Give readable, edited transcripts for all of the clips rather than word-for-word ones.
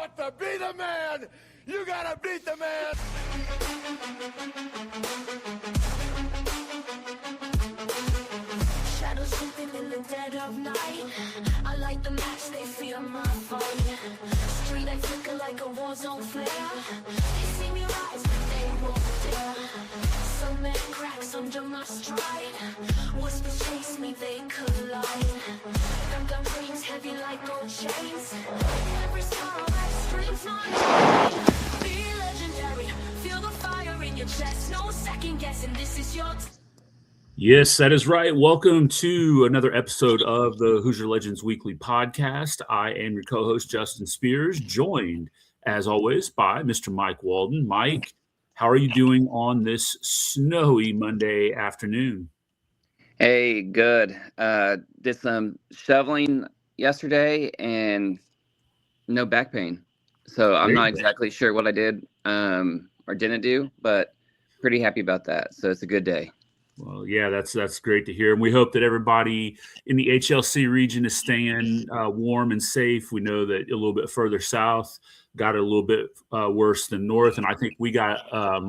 But to be the man, you gotta beat the man. Shadows sleeping in the dead of night. I light the match, they feel my fight. Street I flicker like a war zone flare. They see me rise, but they won't dare. Some man cracks under my stride. Whispers chase me, they collide. Gun dreams heavy like gold chains. Every star on my streets not be legendary. Feel the fire in your chest. No second guessing. This is your Yes, that is right. Welcome to another episode of the Hoosier Legends Weekly Podcast. I am your co-host, Justin Spears, joined, as always, by Mr. Mike Walden. Mike, how are you doing on this snowy Monday afternoon? Hey, good. Did some shoveling yesterday and no back pain. So I'm not exactly sure what I did or didn't do, but pretty happy about that. So it's a good day. Well, yeah, that's great to hear. And we hope that everybody in the HLC region is staying warm and safe. We know that a little bit further south got it a little bit worse than north. And I think we got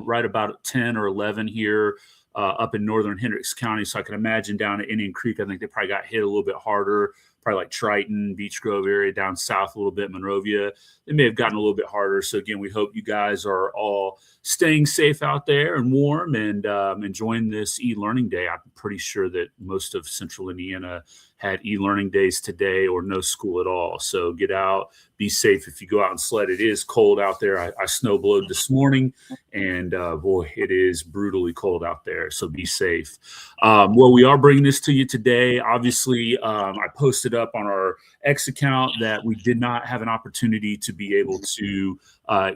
right about 10 or 11 here up in northern Hendricks County. So I can imagine down at Indian Creek, I think they probably got hit a little bit harder, probably like Triton, Beech Grove area, down south a little bit, Monrovia. They may have gotten a little bit harder. So again, we hope you guys are all staying safe out there and warm and enjoying this e-learning day. I'm pretty sure that most of central Indiana had e-learning days today or no school at all. So get out, be safe if you go out and sled. It is cold out there. I snowblowed this morning, and boy, it is brutally cold out there. So be safe. Well, we are bringing this to you today. Obviously, I posted up on our X account that we did not have an opportunity to be able to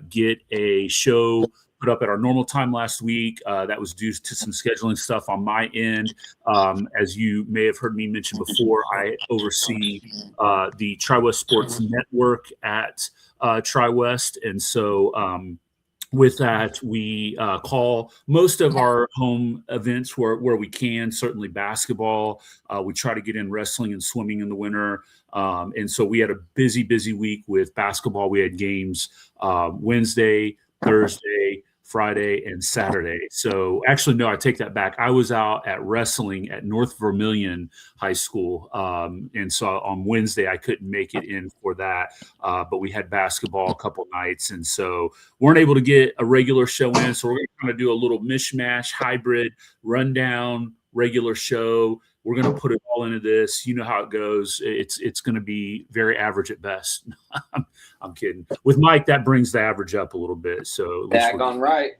get a show put up at our normal time last week. That was due to some scheduling stuff on my end. As you may have heard me mention before, I oversee the Tri-West Sports Network at Tri-West. And so with that, we call most of our home events where we can, certainly basketball. We try to get in wrestling and swimming in the winter. And so we had a busy week with basketball. We had games Wednesday, Thursday, Friday, and Saturday. So actually, no, I take that back. I was out at wrestling at North Vermilion High School. And so on Wednesday, I couldn't make it in for that. But we had basketball a couple nights. And so weren't able to get a regular show in. So we're going to kind of do a little mishmash, hybrid, rundown, regular show. We're going to put it all into this. You know how it goes. It's going to be very average at best. I'm kidding. With Mike, that brings the average up a little bit. So back on right.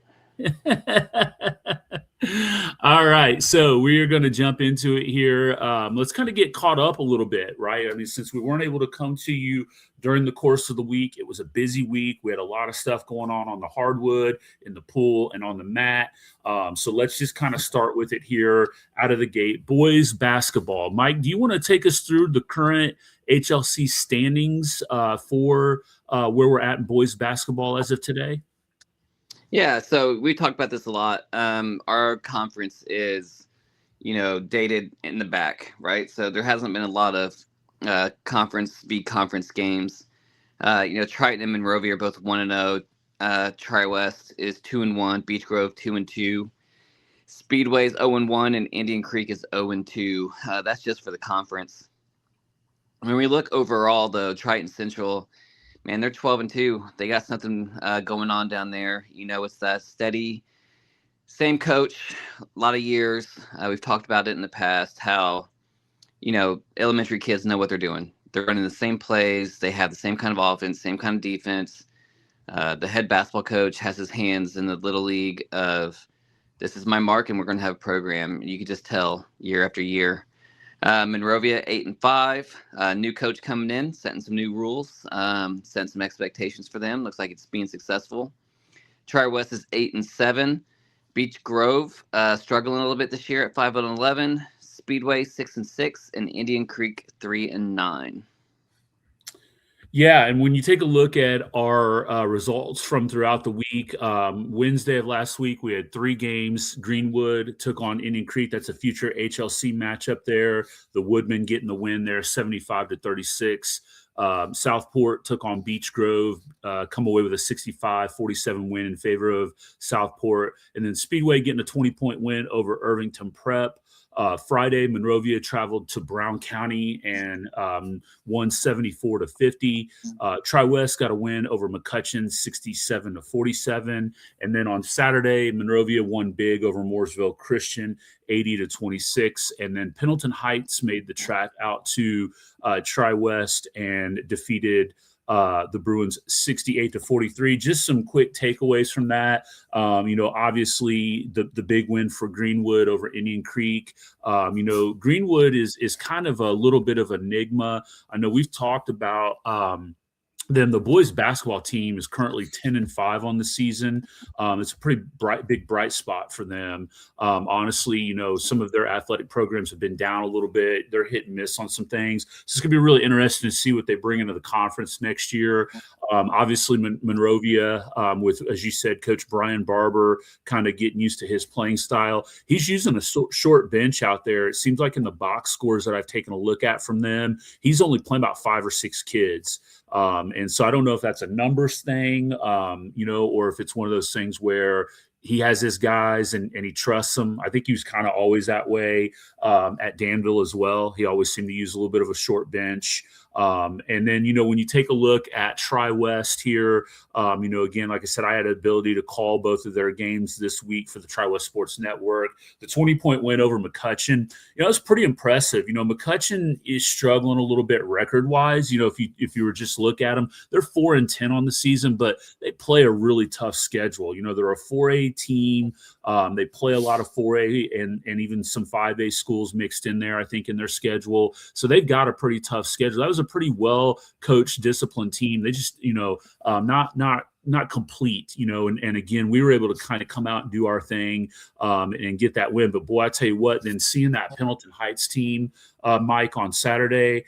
All right. So we are going to jump into it here. Let's kind of get caught up a little bit, right? I mean, since we weren't able to come to you during the course of the week, it was a busy week. We had a lot of stuff going on the hardwood, in the pool, and on the mat. So let's just kind of start with it here out of the gate. Boys basketball. Mike, do you want to take us through the current HLC standings for where we're at in boys basketball as of today? Yeah, so we talked about this a lot. Our conference is, dated in the back, right? So there hasn't been a lot of conference games. Triton and Monrovia are both 1-0. Tri-West is 2-1. Beech Grove 2-2. Speedway's 0-1, and Indian Creek is 0-2. That's just for the conference. When we look overall, though, Triton Central, man, they're 12-2. They got something going on down there. It's that steady, same coach, a lot of years. We've talked about it in the past, how, elementary kids know what they're doing. They're running the same plays. They have the same kind of offense, same kind of defense. The head basketball coach has his hands in the little league of, this is my mark, and we're going to have a program. You can just tell year after year. Monrovia 8-5. New coach coming in, setting some new rules, setting some expectations for them. Looks like it's being successful. Tri-West is 8-7. Beech Grove struggling a little bit this year at 5-11. Speedway 6-6, and Indian Creek 3-9. Yeah, and when you take a look at our results from throughout the week, Wednesday of last week, we had 3 games. Greenwood took on Indian Creek. That's a future HLC matchup there. The Woodmen getting the win there, 75-36. Southport took on Beech Grove, come away with a 65-47 win in favor of Southport. And then Speedway getting a 20-point win over Irvington Prep. Friday, Monrovia traveled to Brown County and won 74-50. Tri-West got a win over McCutcheon, 67-47. And then on Saturday, Monrovia won big over Mooresville Christian, 80-26. And then Pendleton Heights made the track out to Tri-West and defeated the Bruins 68-43. Just some quick takeaways from that. Obviously the big win for Greenwood over Indian Creek. Greenwood is kind of a little bit of an enigma. I know we've talked about them. The boys basketball team is currently 10-5 on the season. It's a pretty bright spot for them. Honestly, some of their athletic programs have been down a little bit. They're hit and miss on some things. So it's going to be really interesting to see what they bring into the conference next year. Obviously, Monrovia, with, as you said, Coach Brian Barber kind of getting used to his playing style. He's using a short bench out there. It seems like in the box scores that I've taken a look at from them, he's only playing about 5 or 6 kids. And so I don't know if that's a numbers thing, or if it's one of those things where he has his guys and he trusts them. I think he was kind of always that way at Danville as well. He always seemed to use a little bit of a short bench. And then, when you take a look at Tri-West here, again, like I said, I had the ability to call both of their games this week for the Tri-West Sports Network. The 20-point win over McCutcheon, it's pretty impressive. McCutcheon is struggling a little bit record-wise. If you were just look at them, they're 4-10 on the season, but they play a really tough schedule. They're a 4A team. They play a lot of 4A and even some 5A schools mixed in there, I think, in their schedule. So they've got a pretty tough schedule. That was a pretty well coached, disciplined team. They just, not complete, and again, we were able to kind of come out and do our thing and get that win. But boy, I tell you what, then seeing that Pendleton Heights team, Mike, on Saturday,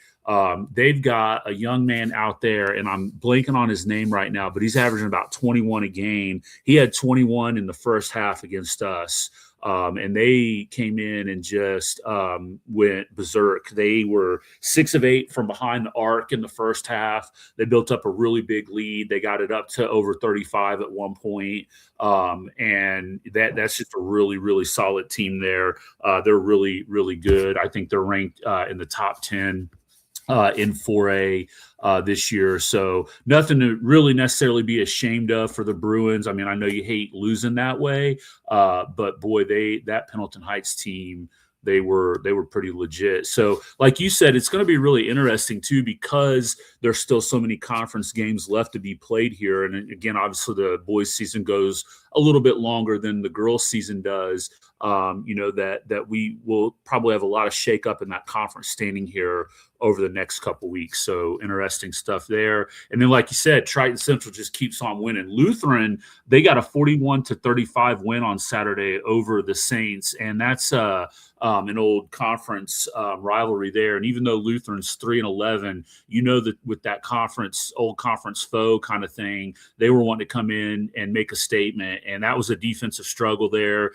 they've got a young man out there, and I'm blanking on his name right now, but he's averaging about 21 a game. He had 21 in the first half against us. And they came in and just went berserk. They were 6 of 8 from behind the arc in the first half. They built up a really big lead. They got it up to over 35 at one point. And that's just a really, really solid team there. They're really, really good. I think they're ranked in the top 10 in 4A this year. So nothing to really necessarily be ashamed of for the Bruins. I mean, I know you hate losing that way, but boy, that Pendleton Heights team, they were pretty legit. So like you said, it's going to be really interesting too, because there's still so many conference games left to be played here. And again, obviously the boys season goes a little bit longer than the girls season does. That we will probably have a lot of shakeup in that conference standing here over the next couple weeks. So interesting stuff there. And then, like you said, Triton Central just keeps on winning. Lutheran, they got a 41-35 win on Saturday over the Saints. And that's an old conference rivalry there. And even though Lutheran's 3-11, that with that old conference foe kind of thing, they were wanting to come in and make a statement. And that was a defensive struggle there.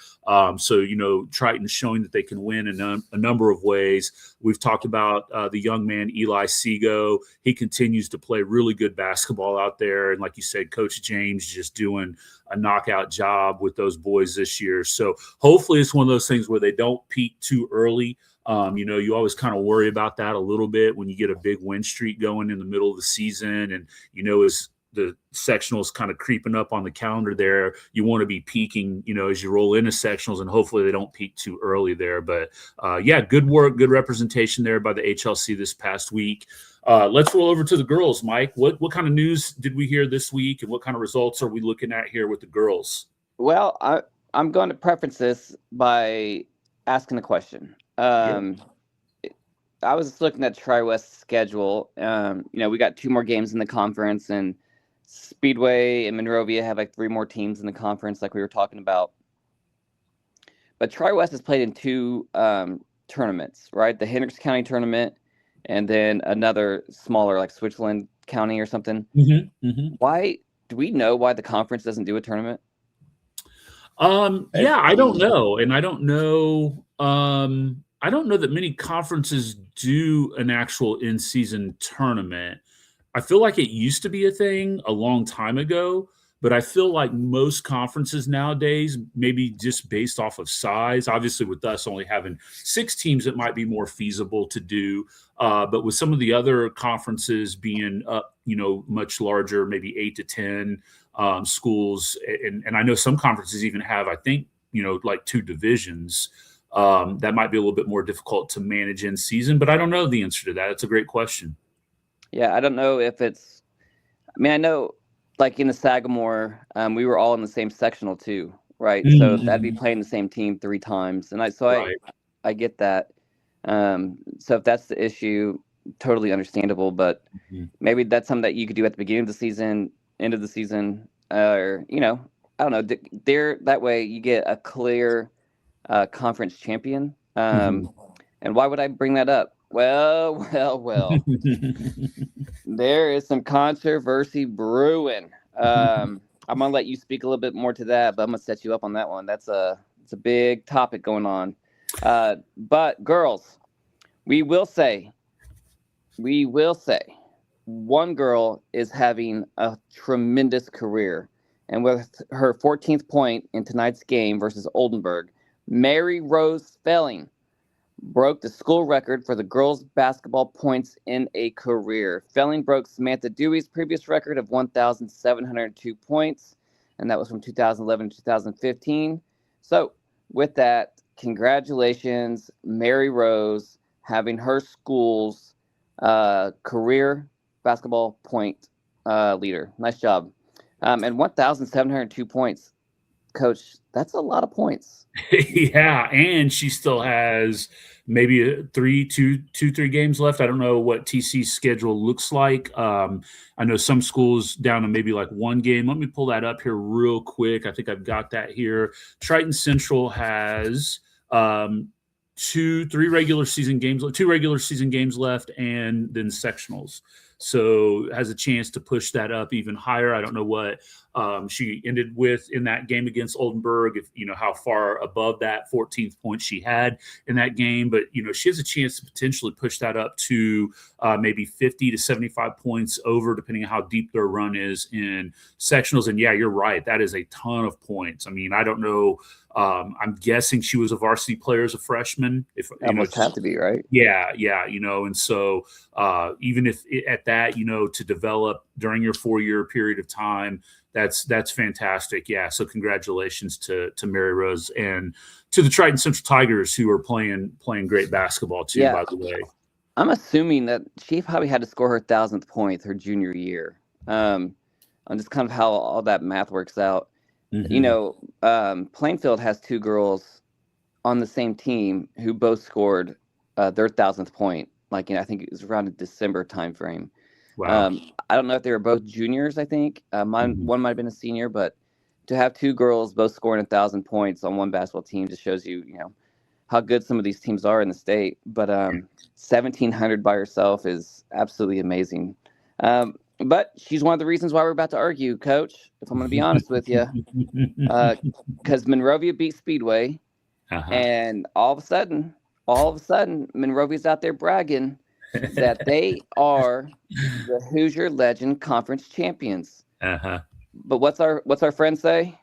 So Triton's showing that they can win in a number of ways. We've talked about the young man, Eli Sego. He continues to play really good basketball out there. And like you said, Coach James just doing a knockout job with those boys this year. So hopefully it's one of those things where they don't peak too early. You always kind of worry about that a little bit when you get a big win streak going in the middle of the season. And, as the sectionals kind of creeping up on the calendar there, you want to be peaking, as you roll into sectionals, and hopefully they don't peak too early there. But good work, good representation there by the HLC this past week. Let's roll over to the girls, Mike. What kind of news did we hear this week, and what kind of results are we looking at here with the girls? Well, I'm going to preference this by asking a question. I was looking at Tri-West's schedule. We got 2 more games in the conference, and Speedway and Monrovia have like 3 more teams in the conference, like we were talking about. But Tri-West has played in 2 tournaments, right? The Hendricks County tournament, and then another smaller, like Switzerland County or something. Mm-hmm, mm-hmm. Why do we know why the conference doesn't do a tournament? I don't know, and I don't know. I don't know that many conferences do an actual in-season tournament. I feel like it used to be a thing a long time ago, but I feel like most conferences nowadays, maybe just based off of size, obviously with us only having 6 teams, it might be more feasible to do. But with some of the other conferences being up, much larger, maybe 8 to 10 schools, and I know some conferences even have, I think, like 2 divisions. That might be a little bit more difficult to manage in season, but I don't know the answer to that. It's a great question. Yeah, I don't know if it's. I mean, I know, like in the Sagamore, we were all in the same sectional too, right? So that'd be playing the same team 3 times, and Right. I get that. So if that's the issue, totally understandable. But maybe that's something that you could do at the beginning of the season, end of the season, or I don't know. There, that way you get a clear conference champion. And why would I bring that up? Well. There is some controversy brewing. I'm gonna let you speak a little bit more to that, but I'm gonna set you up on that one. It's a big topic going on. But girls, we will say, one girl is having a tremendous career, and with her 14th point in tonight's game versus Oldenburg, Maryrose Felling broke the school record for the girls' basketball points in a career. Felling broke Samantha Dewey's previous record of 1,702 points, and that was from 2011 to 2015. So, with that, congratulations, Maryrose, having her school's career basketball point leader. Nice job. And 1,702 points, Coach, that's a lot of points. Yeah, and she still has maybe 3 games left. I don't know what TC's schedule looks like. I know some schools down to maybe like 1 game. Let me pull that up here real quick. I think I've got that here. Triton Central has 2 regular season games left, and then sectionals. So has a chance to push that up even higher. I don't know what she ended with in that game against Oldenburg, if how far above that 14th point she had in that game, but she has a chance to potentially push that up to maybe 50 to 75 points over, depending on how deep their run is in sectionals. And yeah, you're right, that is a ton of points. I mean, I don't know. I'm guessing she was a varsity player as a freshman. If must have to be, right? Yeah. And so even if at that, to develop during your 4-year period of time, that's fantastic. Yeah. So congratulations to Maryrose and to the Triton Central Tigers, who are playing great basketball too, by the way. I'm assuming that she probably had to score her 1,000th point her junior year. On just kind of how all that math works out. Plainfield has 2 girls on the same team who both scored their 1,000th point. I think it was around the December timeframe. Wow. I don't know if they were both juniors. I think one might have been a senior, but to have 2 girls both scoring 1,000 points on one basketball team just shows you, how good some of these teams are in the state. But 1,700 by herself is absolutely amazing. But she's one of the reasons why we're about to argue, Coach, if I'm going to be honest with you. Because Monrovia beat Speedway, and all of a sudden, Monrovia's out there bragging that they are the Hoosier Legend Conference champions. But what's our friend say?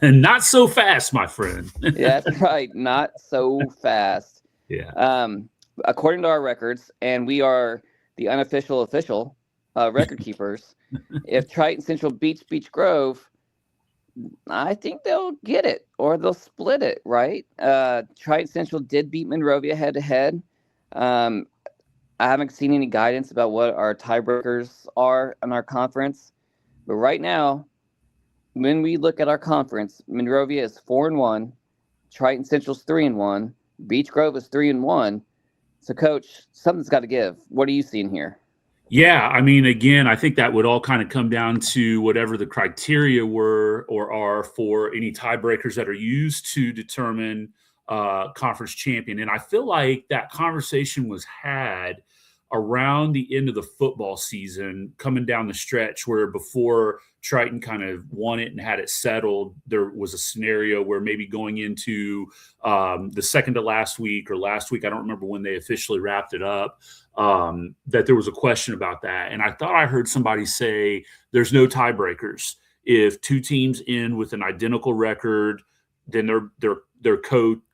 Not so fast, my friend. Yeah, that's right. Not so fast. Yeah. According to our records, and we are the unofficial official record keepers, if Triton Central beats Beech Grove, I think they'll get it, or they'll split it, right? Triton Central did beat Monrovia head-to-head. I haven't seen any guidance about what our tiebreakers are in our conference. But right now, when we look at our conference, Monrovia is 4-1, Triton Central's 3-1, Beech Grove is 3-1. So, Coach, something's got to give. What are you seeing here? Yeah, I mean, again, I think that would all kind of come down to whatever the criteria were or are for any tiebreakers that are used to determine conference champion. And I feel like that conversation was had around the end of the football season, coming down the stretch, where before Triton kind of won it and had it settled, there was a scenario where maybe going into the second to last week or last week, I don't remember when they officially wrapped it up, that there was a question about that. And I thought I heard somebody say there's no tiebreakers. If two teams end with an identical record, then they're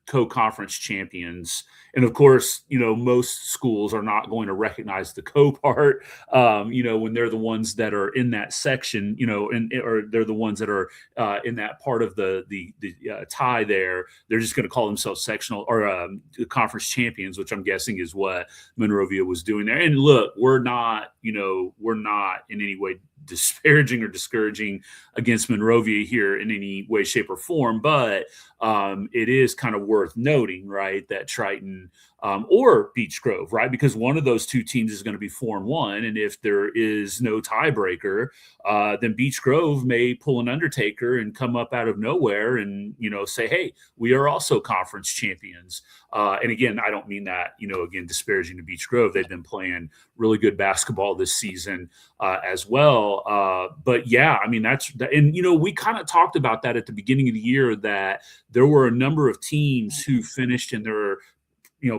co-conference champions. And of course, most schools are not going to recognize the co-part, when they're the ones that are in that section, or they're the ones that are in that part of the tie there. They're just going to call themselves sectional or conference champions, which I'm guessing is what Monrovia was doing there. And look, we're not in any way disparaging or discouraging against Monrovia here in any way, shape, or form, but it is kind of worth noting, right, that Triton or Beech Grove, right, because one of those two teams is going to be 4-1, and if there is no tiebreaker, then Beech Grove may pull an undertaker and come up out of nowhere and say, hey, we are also conference champions. And again, I don't mean that again disparaging to Beech Grove. They've been playing really good basketball this season as well. But yeah, I mean and we kind of talked about that at the beginning of the year, that there were a number of teams who finished in their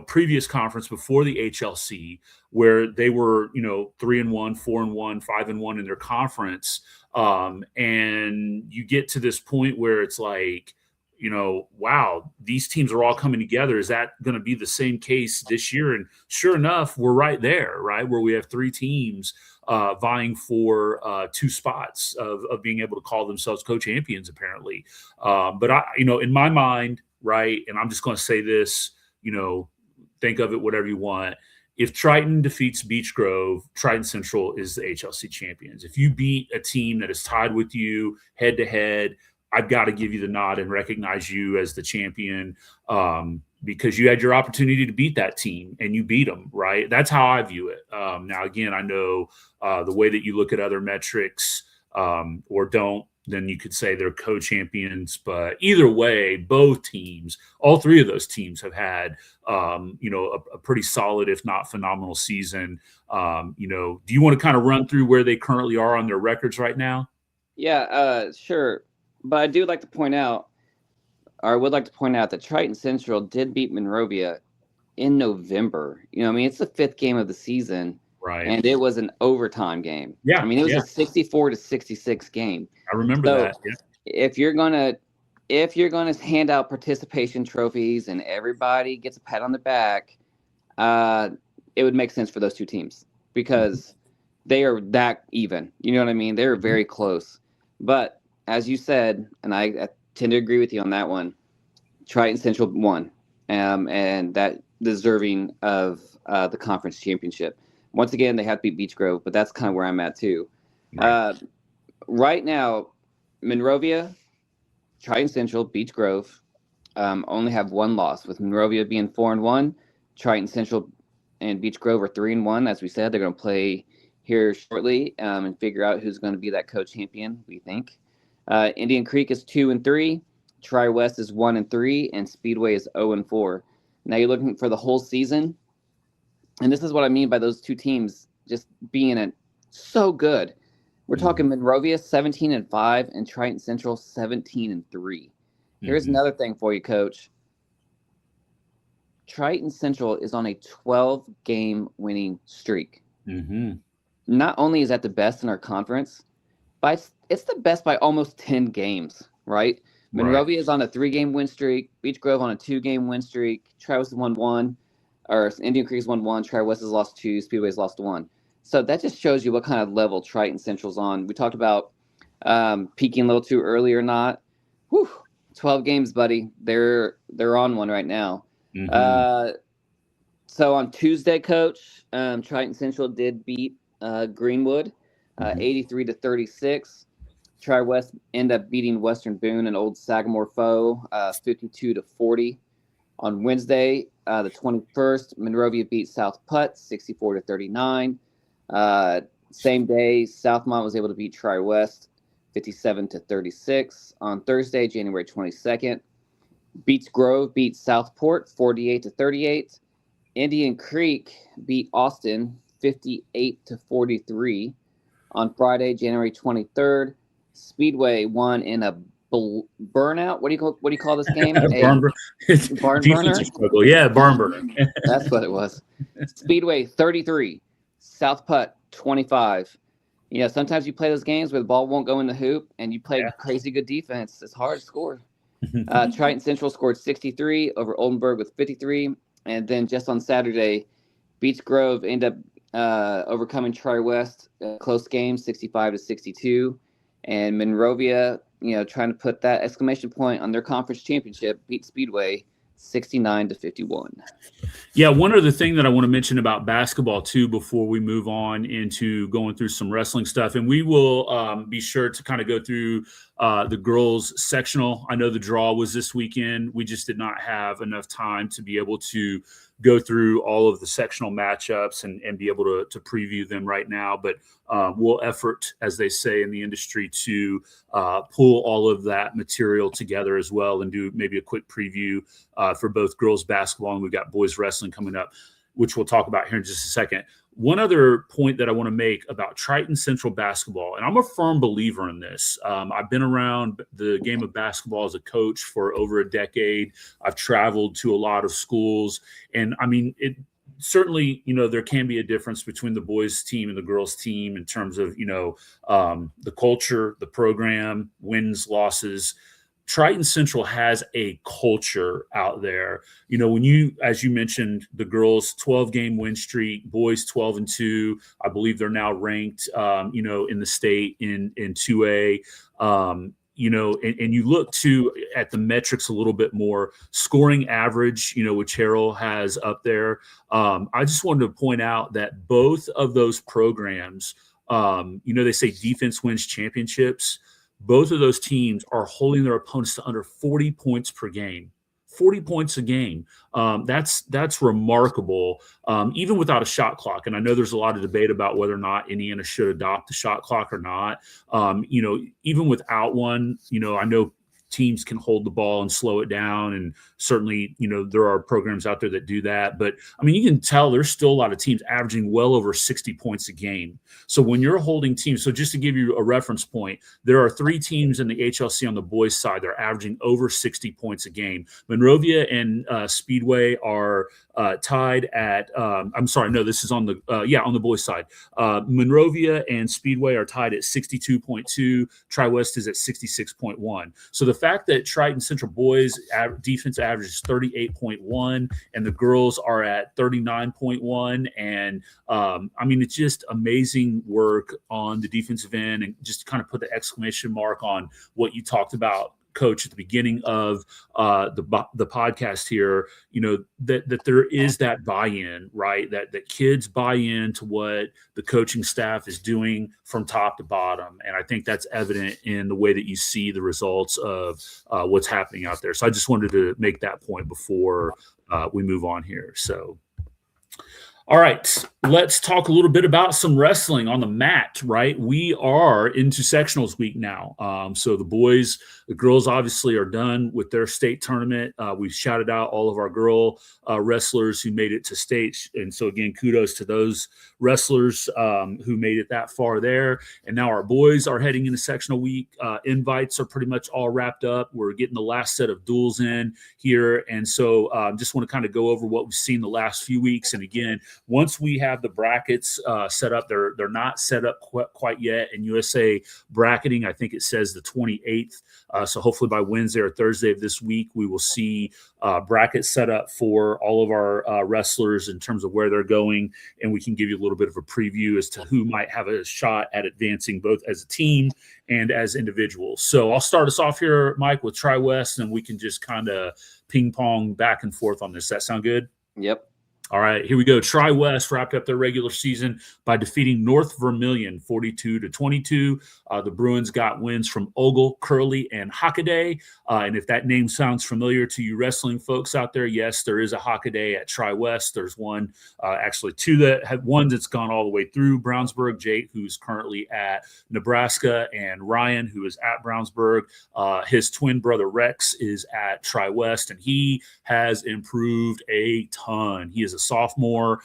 previous conference before the HLC, where they were 3-1, 4-1, 5-1 in their conference, and you get to this point where it's like, wow, these teams are all coming together. Is that going to be the same case this year? And sure enough, we're right there, right, where we have three teams vying for 2 spots of being able to call themselves co-champions, apparently. But in my mind, right, and I'm just going to say this, think of it whatever you want. If Triton defeats Beech Grove, Triton Central is the HLC champions. If you beat a team that is tied with you head to head, I've got to give you the nod and recognize you as the champion, because you had your opportunity to beat that team and you beat them, right? That's how I view it. Now, again, I know the way that you look at other metrics or don't, then you could say they're co-champions. But either way, both teams, all three of those teams have had, a pretty solid, if not phenomenal season. Do you want to kind of run through where they currently are on their records right now? Yeah, sure. But I would like to point out that Triton Central did beat Monrovia in November. It's the 5th game of the season. Right. And it was an overtime game. Yeah. It was a 64-66 game. I remember that. Yeah. If you're gonna hand out participation trophies and everybody gets a pat on the back, it would make sense for those two teams because they are that even. You know what I mean? They're very close. But as you said, and I tend to agree with you on that one, Triton Central won, and that deserving of the conference championship. Once again, they have to beat Beech Grove, but that's kind of where I'm at too. Right now, Monrovia, Triton Central, Beech Grove only have one loss, with Monrovia being 4-1. Triton Central and Beech Grove are 3-1. As we said, they're going to play here shortly and figure out who's going to be that co-champion, we think. Indian Creek is 2-3. Tri-West is 1-3, and Speedway is 0-4. Now you're looking for the whole season. And this is what I mean by those two teams just being so good. We're talking Monrovia 17-5 and Triton Central 17-3. Here's another thing for you, Coach. Triton Central is on a 12-game winning streak. Not only is that the best in our conference, but it's the best by almost 10 games, right? Monrovia is on a 3-game win streak. Beech Grove on a 2-game win streak. Tri-West is 1-1. Or Indian Creek is 1-1, Tri-West has lost 2, Speedway's lost 1. So that just shows you what kind of level Triton Central's on. We talked about peaking a little too early or not. 12 games, buddy. They're on one right now. So on Tuesday, Coach, Triton Central did beat Greenwood 83-36. Tri-West ended up beating Western Boone, an old Sagamore foe, 52-40. On Wednesday, the 21st, Monrovia beat South Putt 64-39. Same day, Southmont was able to beat Tri-West 57-36. On Thursday, January 22nd, Beech Grove beat Southport 48-38. Indian Creek beat Austin 58-43. On Friday, January 23rd, Speedway won in a burnout. What do you call this game? Barn burner. Struggle. Yeah, barn burner. That's what it was. Speedway 33, South Putt 25. You know, sometimes you play those games where the ball won't go in the hoop, and you play crazy good defense. It's hard to score. Triton Central scored 63 over Oldenburg with 53, and then just on Saturday, Beech Grove ended up overcoming Tri-West, close game, 65-62, and Monrovia, you know, trying to put that exclamation point on their conference championship, beat Speedway 69-51. Yeah, one other thing that I want to mention about basketball too before we move on into going through some wrestling stuff, and we will be sure to kind of go through the girls sectional. I know the draw was this weekend. We just did not have enough time to be able to go through all of the sectional matchups and be able to preview them right now. But we'll effort, as they say in the industry, to pull all of that material together as well and do maybe a quick preview for both girls basketball, and we've got boys wrestling coming up, which we'll talk about here in just a second. One other point that I want to make about Triton Central basketball, and I'm a firm believer in this. I've been around the game of basketball as a coach for over a decade. I've traveled to a lot of schools, and I mean, it certainly, you know, there can be a difference between the boys team and the girls team in terms of, you know, the culture, the program, wins, losses. Triton Central has a culture out there. You know, when you, as you mentioned, the girls 12-game win streak, boys 12-2. I believe they're now ranked, you know, in the state in 2A. You know, and you look at the metrics a little bit more, scoring average, you know, which Harold has up there. I just wanted to point out that both of those programs, you know, they say defense wins championships. Both of those teams are holding their opponents to under 40 points per game. 40 points a game. That's remarkable, even without a shot clock. And I know there's a lot of debate about whether or not Indiana should adopt the shot clock or not. You know, even without one, you know, I know teams can hold the ball and slow it down. And certainly, you know, there are programs out there that do that. But I mean, you can tell there's still a lot of teams averaging well over 60 points a game. So when you're holding teams, so just to give you a reference point, there are 3 teams in the HLC on the boys side that are averaging over 60 points a game. Monrovia and Speedway are tied at, I'm sorry, no, this is on the, on the boys side. Monrovia and Speedway are tied at 62.2. Tri-West is at 66.1. So the fact that Triton Central boys defense average is 38.1 and the girls are at 39.1. And I mean, it's just amazing work on the defensive end, and just kind of put the exclamation mark on what you talked about, Coach, at the beginning of the podcast here, you know, that there is that buy-in, right? That kids buy into what the coaching staff is doing from top to bottom. And I think that's evident in the way that you see the results of what's happening out there. So I just wanted to make that point before we move on here. So, all right, let's talk a little bit about some wrestling on the mat, right? We are into sectionals week now. So the girls obviously are done with their state tournament. We've shouted out all of our girl wrestlers who made it to state. And so again, kudos to those wrestlers who made it that far there. And now our boys are heading into sectional week. Invites are pretty much all wrapped up. We're getting the last set of duels in here. And so just want to kind of go over what we've seen the last few weeks. And again, once we have the brackets set up, they're not set up quite yet. In USA bracketing, I think it says the 28th. So hopefully by Wednesday or Thursday of this week, we will see brackets set up for all of our wrestlers in terms of where they're going. And we can give you a little bit of a preview as to who might have a shot at advancing both as a team and as individuals. So I'll start us off here, Mike, with Tri-West, and we can just kind of ping pong back and forth on this. That sound good? Yep. All right, here we go. Tri-West wrapped up their regular season by defeating North Vermilion 42-22. The Bruins got wins from Ogle, Curly, and Hockaday. And if that name sounds familiar to you wrestling folks out there, yes, there is a Hockaday at Tri-West. There's one, actually two that have one that's gone all the way through Brownsburg, Jake, who's currently at Nebraska, and Ryan, who is at Brownsburg. His twin brother Rex is at Tri-West, and he has improved a ton. He is a a sophomore.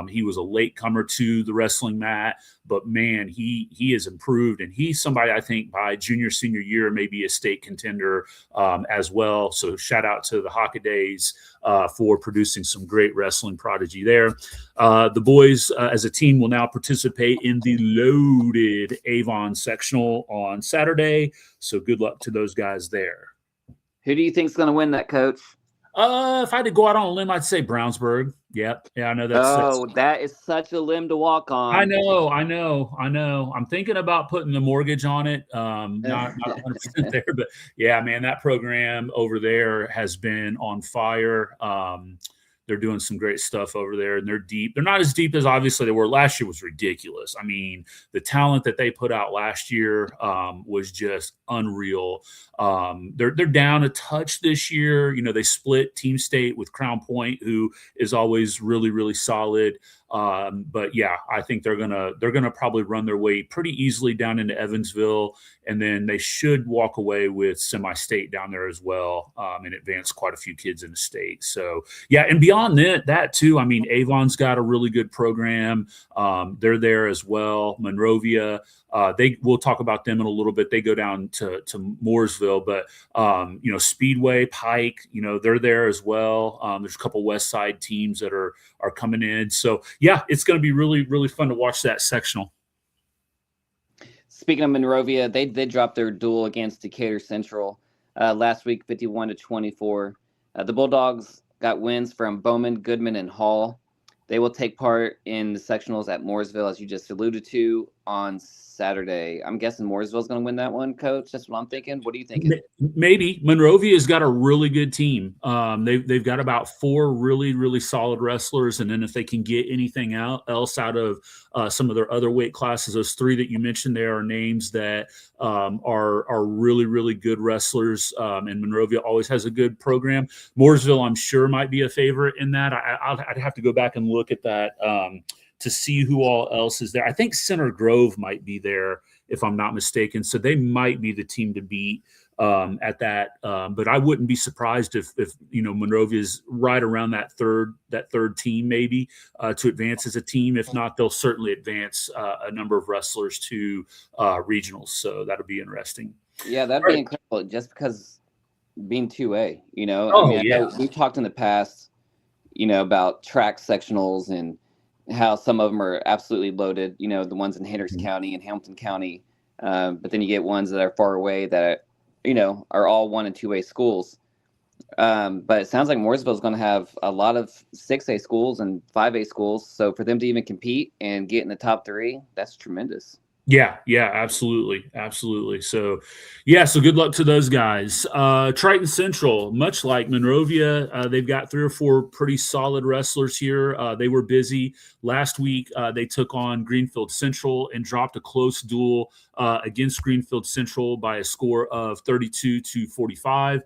He was a late comer to the wrestling mat, but man, he has improved, and he's somebody I think by junior, senior year, maybe a state contender as well. So shout out to the Hockadays for producing some great wrestling prodigy there. The boys as a team will now participate in the loaded Avon sectional on Saturday. So good luck to those guys there. Who do you think's going to win that, Coach? If I had to go out on a limb, I'd say Brownsburg. Yep. Yeah, I know that is such a limb to walk on. I know. I'm thinking about putting the mortgage on it. Not 100% there, but yeah, man, that program over there has been on fire. They're doing some great stuff over there, and they're deep. They're not as deep as obviously they were last year. Was ridiculous. I mean, the talent that they put out last year was just unreal. They're down a touch this year. You know, they split Team State with Crown Point, who is always really, really solid. But yeah, I think they're gonna probably run their way pretty easily down into Evansville, and then they should walk away with semi-state down there as well, and advance quite a few kids in the state. So yeah, and beyond that too, I mean, Avon's got a really good program. They're there as well. Monrovia, we'll talk about them in a little bit. They go down to Mooresville, but you know, Speedway, Pike, you know, they're there as well. There's a couple West Side teams that are coming in. So yeah, it's going to be really, really fun to watch that sectional. Speaking of Monrovia, they dropped their duel against Decatur Central last week, 51-24. The Bulldogs got wins from Bowman, Goodman, and Hall. They will take part in the sectionals at Mooresville, as you just alluded to, on Saturday. I'm guessing Mooresville's going to win that one, Coach. That's what I'm thinking. What are you thinking? Maybe. Monrovia's got a really good team. They've got about 4 really, really solid wrestlers, and then if they can get anything else out of some of their other weight classes, those 3 that you mentioned there are names that are really, really good wrestlers, and Monrovia always has a good program. Mooresville, I'm sure, might be a favorite in that. I'd have to go back and look at that to see who all else is there. I think Center Grove might be there, if I'm not mistaken. So they might be the team to beat at that. But I wouldn't be surprised if you know, Monrovia is right around that third team maybe to advance as a team. If not, they'll certainly advance a number of wrestlers to regionals. So that'll be interesting. Yeah, that'd be incredible. Just because being 2A, you know. Oh, I mean, yeah. I know we've talked in the past, you know, about track sectionals and how some of them are absolutely loaded, you know, the ones in Hendricks County and Hamilton County. But then you get ones that are far away that, you know, are all 1 and 2A schools. But it sounds like Mooresville is going to have a lot of 6A schools and 5A schools. So for them to even compete and get in the top 3, that's tremendous. Yeah, absolutely. So, yeah, so good luck to those guys. Triton Central, much like Monrovia, they've got 3 or 4 pretty solid wrestlers here. They were busy. Last week, they took on Greenfield Central and dropped a close duel against Greenfield Central by a score of 32-45.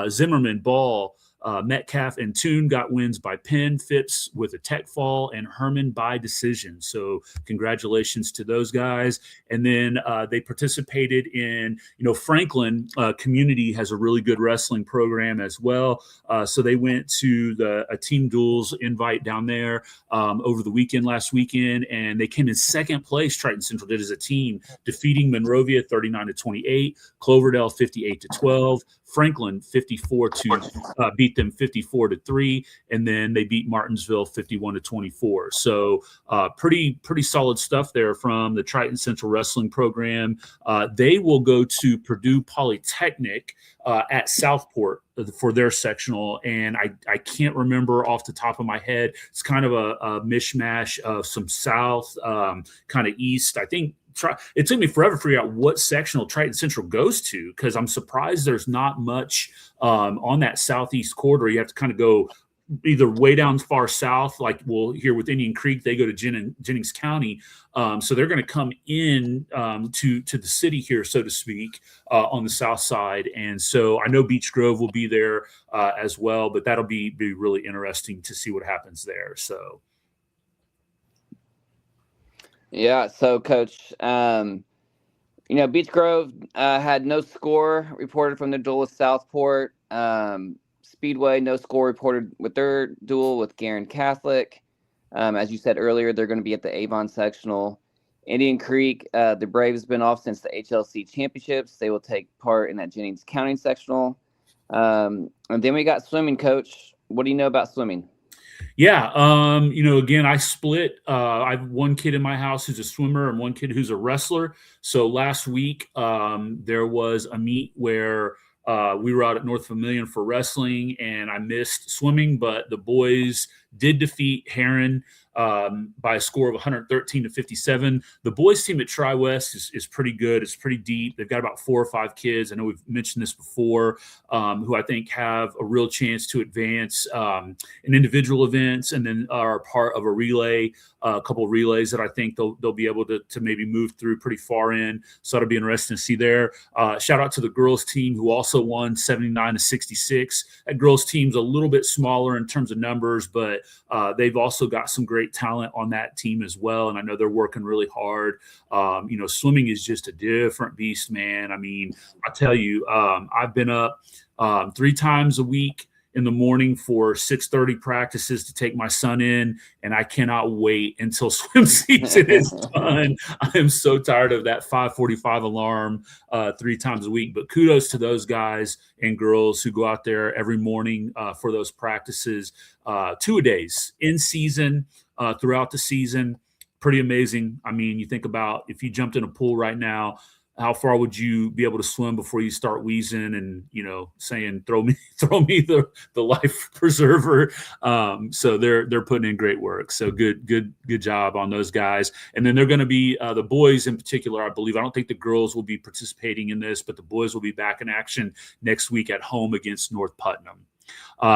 Zimmerman, Ball, Metcalf and Toon got wins by Penn, Phipps with a tech fall, and Herman by decision. So congratulations to those guys. And then they participated in, you know, Franklin community has a really good wrestling program as well. So they went to a team duels invite down there over the last weekend, and they came in second place. Triton Central did as a team, defeating Monrovia 39-28, Cloverdale 58-12, Franklin 54 to beat them 54-3, and then they beat Martinsville 51-24. So pretty solid stuff there from the Triton Central Wrestling program. They will go to Purdue Polytechnic at Southport for their sectional, and I can't remember off the top of my head. It's kind of a mishmash of some South, kind of East. I think it took me forever to figure out what sectional Triton Central goes to, because I'm surprised there's not much on that southeast quarter. You have to kind of go either way down far south, like we'll here with Indian Creek, they go to Jennings County. So they're going to come in to the city here, so to speak, on the south side. And so I know Beech Grove will be there as well, but that'll be really interesting to see what happens there. So. Yeah, so Coach, you know, Beech Grove had no score reported from the duel with Southport. Speedway, no score reported with their duel with Guerin Catholic. As you said earlier, they're going to be at the Avon Sectional. Indian Creek, the Braves have been off since the HLC Championships. They will take part in that Jennings County Sectional. And then we got swimming, Coach. What do you know about swimming? Yeah. Again, I split. I have one kid in my house who's a swimmer and one kid who's a wrestler. So last week, there was a meet where we were out at North Vermilion for wrestling, and I missed swimming, but the boys did defeat Heron by a score of 113-57. The boys team at Tri-West is pretty good. It's pretty deep. They've got about 4 or 5 kids. I know we've mentioned this before, who I think have a real chance to advance in individual events, and then are part of a relay, a couple of relays that I think they'll be able to maybe move through pretty far in. So it'll be interesting to see there. Shout out to the girls team who also won 79-66. That girls team's a little bit smaller in terms of numbers, but they've also got some great talent on that team as well. And I know they're working really hard. Swimming is just a different beast, man. I mean, I tell you, I've been up 3 times a week in the morning for 6:30 practices to take my son in, and I cannot wait until swim season is done. I am so tired of that 5:45 alarm 3 times a week. But kudos to those guys and girls who go out there every morning for those practices, 2-a-days in season, throughout the season. Pretty amazing. I mean, you think about if you jumped in a pool right now, how far would you be able to swim before you start wheezing and, saying, throw me the life preserver. So they're putting in great work. So good job on those guys. And then they're going to be the boys in particular, I believe. I don't think the girls will be participating in this, but the boys will be back in action next week at home against North Putnam.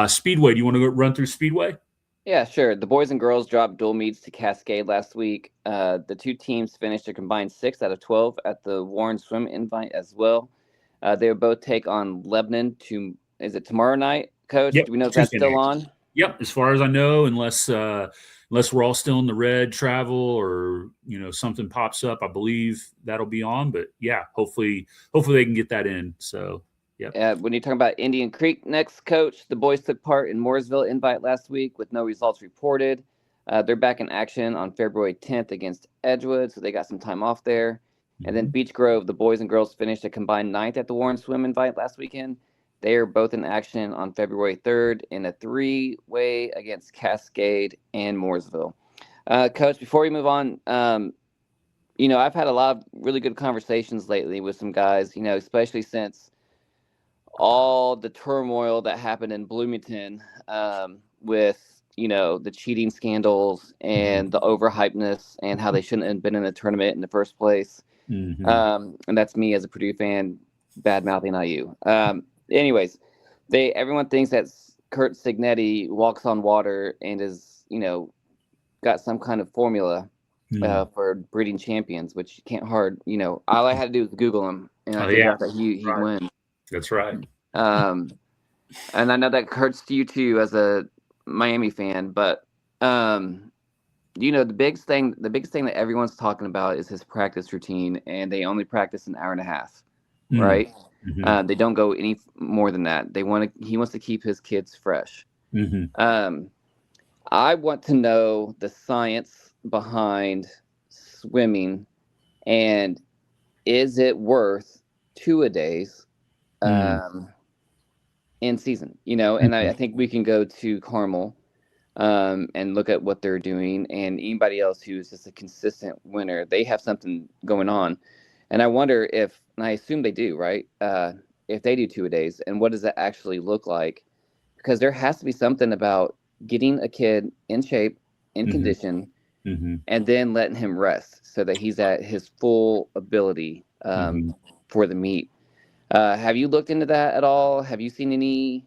Speedway, do you want to go run through Speedway? Yeah, sure. The boys and girls dropped dual meets to Cascade last week. The 2 teams finished a combined 6 out of 12 at the Warren Swim Invite as well. They will both take on Lebanon is it tomorrow night, Coach? Yep, do we know if that's still on? Yep, as far as I know, unless we're all still in the red travel or something pops up, I believe that'll be on. But yeah, hopefully they can get that in. So. Yep. When you're talking about Indian Creek next, Coach, the boys took part in Mooresville Invite last week with no results reported. They're back in action on February 10th against Edgewood, so they got some time off there. Mm-hmm. And then Beech Grove, the boys and girls finished a combined 9th at the Warren Swim Invite last weekend. They are both in action on February 3rd in a 3-way against Cascade and Mooresville. Coach, before we move on, I've had a lot of really good conversations lately with some guys, especially since all the turmoil that happened in Bloomington with, the cheating scandals and the overhypeness and how they shouldn't have been in the tournament in the first place. Mm-hmm. And that's me as a Purdue fan, bad-mouthing IU. Anyways, everyone thinks that Kurt Signetti walks on water and is, got some kind of formula for breeding champions, which you can't all I had to do was Google him, and I figured out that he wins. That's right. And I know that hurts to you too as a Miami fan, but the biggest thing that everyone's talking about is his practice routine, and they only practice an hour and a half, right? Mm-hmm. They don't go any more than that. He wants to keep his kids fresh. Mm-hmm. I want to know the science behind swimming, and is it worth 2-a-days in season, and I think we can go to Carmel and look at what they're doing, and anybody else who's just a consistent winner, they have something going on. And I wonder and I assume they do, right? If they do 2-a-days, and what does that actually look like? Because there has to be something about getting a kid in shape, in condition, and then letting him rest so that he's at his full ability for the meet. Have you looked into that at all? Have you seen any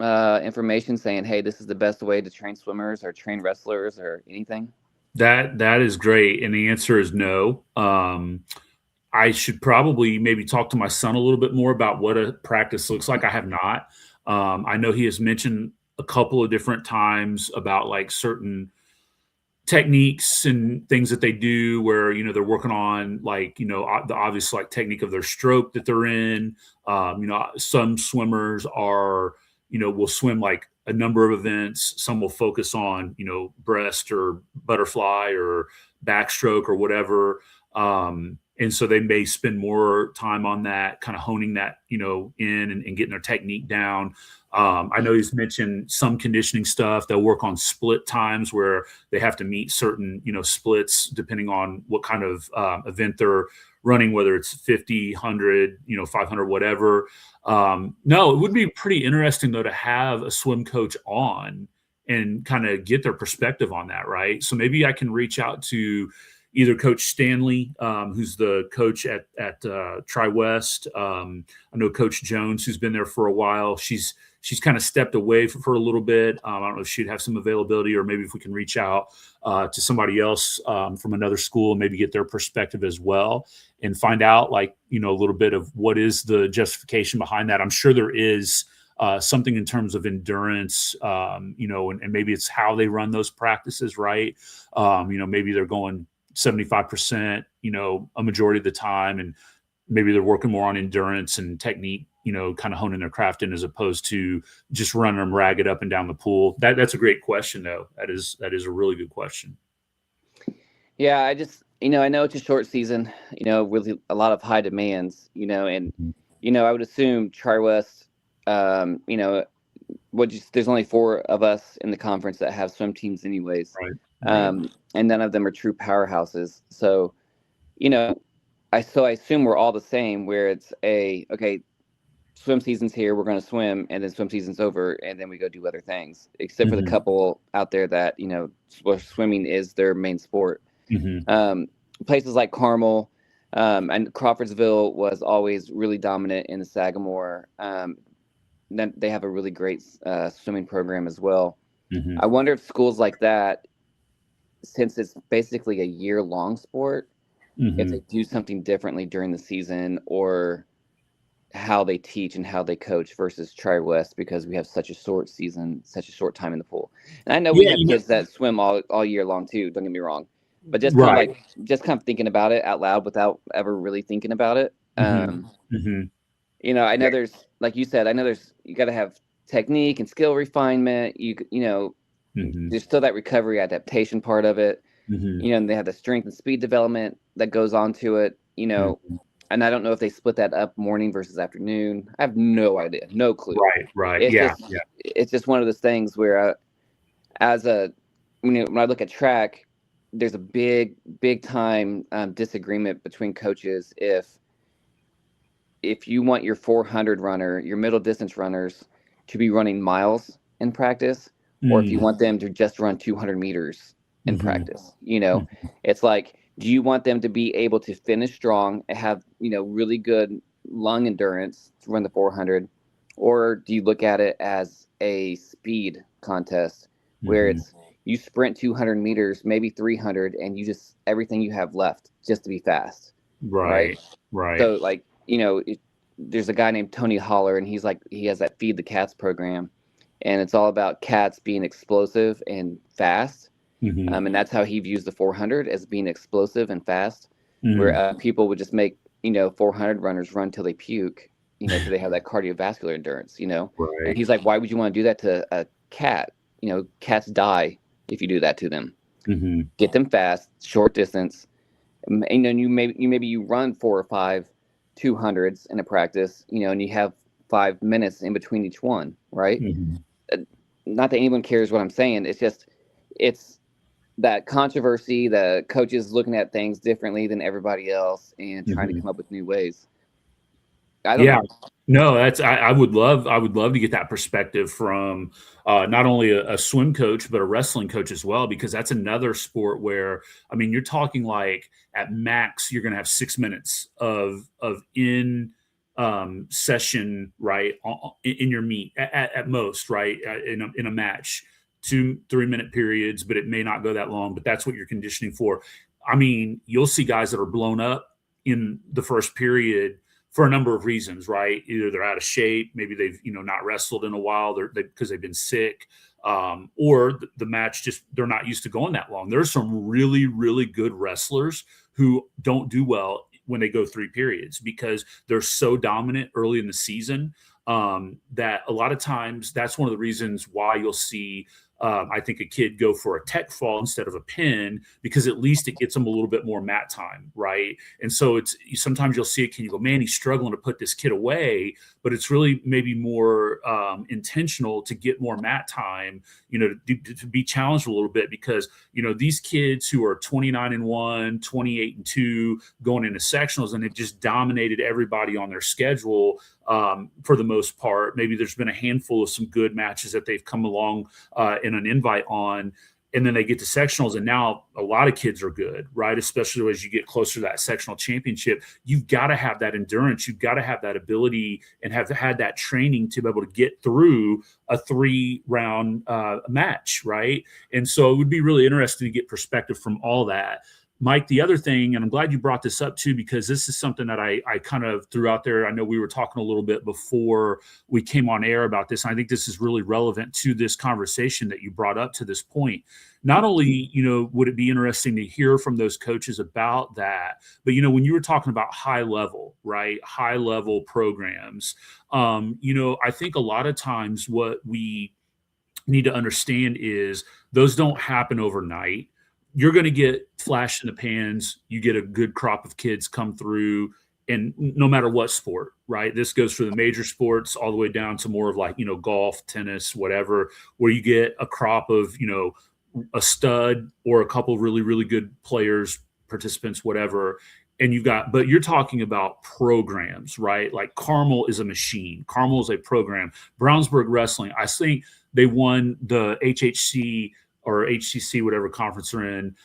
information saying, hey, this is the best way to train swimmers or train wrestlers or anything? That is great. And the answer is no. I should probably maybe talk to my son a little bit more about what a practice looks like. I have not. I know he has mentioned a couple of different times about like certain techniques and things that they do where, they're working on like, the obvious like technique of their stroke that they're in. Some swimmers are will swim like a number of events. Some will focus on, breast or butterfly or backstroke or whatever. And so they may spend more time on that, kind of honing that, in and getting their technique down. I know he's mentioned some conditioning stuff. They'll work on split times where they have to meet certain, splits depending on what kind of event they're running, whether it's 50, 100, 500, whatever. No, it would be pretty interesting though to have a swim coach on and kind of get their perspective on that, right? So maybe I can reach out to either Coach Stanley, who's the coach at Tri-West. I know Coach Jones, who's been there for a while. She's kind of stepped away for a little bit. I don't know if she'd have some availability, or maybe if we can reach out to somebody else from another school and maybe get their perspective as well and find out a little bit of what is the justification behind that. I'm sure there is something in terms of endurance, and maybe it's how they run those practices, right? Maybe they're going 75%, a majority of the time, and maybe they're working more on endurance and technique, kind of honing their craft in, as opposed to just running them ragged up and down the pool. That's a great question though. That is a really good question. Yeah. I just, I know it's a short season, really a lot of high demands, and, I would assume Tri-West, there's only 4 of us in the conference that have swim teams anyways. Right. And none of them are true powerhouses. So, I assume we're all the same, where it's okay, swim season's here, we're going to swim, and then swim season's over, and then we go do other things, except for the couple out there that, where swimming is their main sport. Places like Carmel, and Crawfordsville was always really dominant in the Sagamore. Then they have a really great swimming program as well. I wonder if schools like that, since it's basically a year-long sport, if they do something differently during the season, or how they teach and how they coach versus Tri-West, because we have such a short season, such a short time in the pool. And I know we have kids that swim all year long too, don't get me wrong, but just kind of thinking about it out loud without ever really thinking about it. I know there's, like you said, you got to have technique and skill refinement. There's still that recovery adaptation part of it. And they have the strength and speed development that goes on to it, and I don't know if they split that up morning versus afternoon. I have no idea, no clue. Right. It's just one of those things where when I look at track, there's a big time disagreement between coaches. If you want your 400 runner, your middle distance runners, to be running miles in practice, or if you want them to just run 200 meters in practice, it's like, do you want them to be able to finish strong and have, really good lung endurance to run the 400? Or do you look at it as a speed contest where it's, you sprint 200 meters, maybe 300, and you just, everything you have left just to be fast. Right. So there's a guy named Tony Holler, and he has that Feed the Cats program, and it's all about cats being explosive and fast. And that's how he views the 400, as being explosive and fast, where people would just make, 400 runners run till they puke, because they have that cardiovascular endurance, Right. And he's like, why would you want to do that to a cat? Cats die if you do that to them. Get them fast, short distance, and then you run 4 or 5 200s in a practice, and you have 5 minutes in between each one, right? Not that anyone cares what I'm saying. It's that controversy, the coaches looking at things differently than everybody else and trying to come up with new ways. I don't know. No, I would love to get that perspective from not only a swim coach, but a wrestling coach as well, because that's another sport where, you're talking like at max, you're going to have 6 minutes of in session, right, in your meet at most, right, in a match. 2-3 minute periods, but it may not go that long, but that's what you're conditioning for. You'll see guys that are blown up in the first period for a number of reasons, right? Either they're out of shape, maybe they've, not wrestled in a while because they've been sick, or the match just, they're not used to going that long. There's some really, really good wrestlers who don't do well when they go 3 periods because they're so dominant early in the season. that a lot of times that's one of the reasons why you'll see I think a kid go for a tech fall instead of a pin, because at least it gets them a little bit more mat time, right? And so it's sometimes you'll see a kid, you go, man, he's struggling to put this kid away, but it's really maybe more intentional to get more mat time, to be challenged a little bit, because these kids who are 29-1, 28-2, going into sectionals, and they've just dominated everybody on their schedule. For the most part, maybe there's been a handful of some good matches that they've come along in an invite on, and then they get to sectionals, and now a lot of kids are good, right? Especially as you get closer to that sectional championship, you've got to have that endurance. You've got to have that ability and have had that training to be able to get through a 3-round match, right? And so it would be really interesting to get perspective from all that. Mike, the other thing, and I'm glad you brought this up too, because this is something that I kind of threw out there. I know we were talking a little bit before we came on air about this. And I think this is really relevant to this conversation that you brought up to this point. Not only, would it be interesting to hear from those coaches about that, but, when you were talking about high level, right? High level programs, I think a lot of times what we need to understand is those don't happen overnight. You're going to get flash in the pans. You get a good crop of kids come through, and no matter what sport, right? This goes for the major sports all the way down to more of like, golf, tennis, whatever, where you get a crop of, a stud or a couple of really, really good players, participants, whatever. And but you're talking about programs, right? Like Carmel is a machine. Carmel is a program. Brownsburg Wrestling, I think they won the HHC or HCC, whatever conference they're in,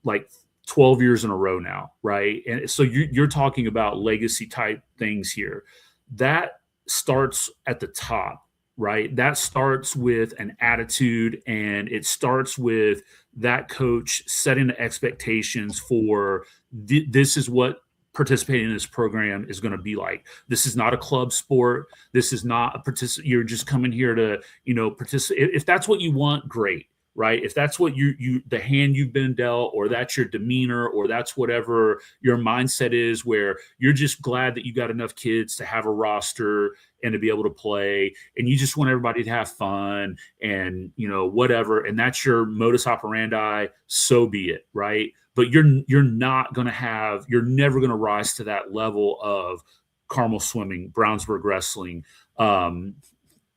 like 12 years in a row now, right? And so you're talking about legacy type things here. That starts at the top, right? That starts with an attitude, and it starts with that coach setting the expectations for this is what participating in this program is going to be like. This is not a club sport. This is not you're just coming here to, participate. If that's what you want, great. Right? If that's what the hand you've been dealt, or that's your demeanor, or that's whatever your mindset is, where you're just glad that you got enough kids to have a roster and to be able to play, and you just want everybody to have fun and, whatever. And that's your modus operandi, so be it. Right. But you're never going to rise to that level of Carmel Swimming, Brownsburg Wrestling,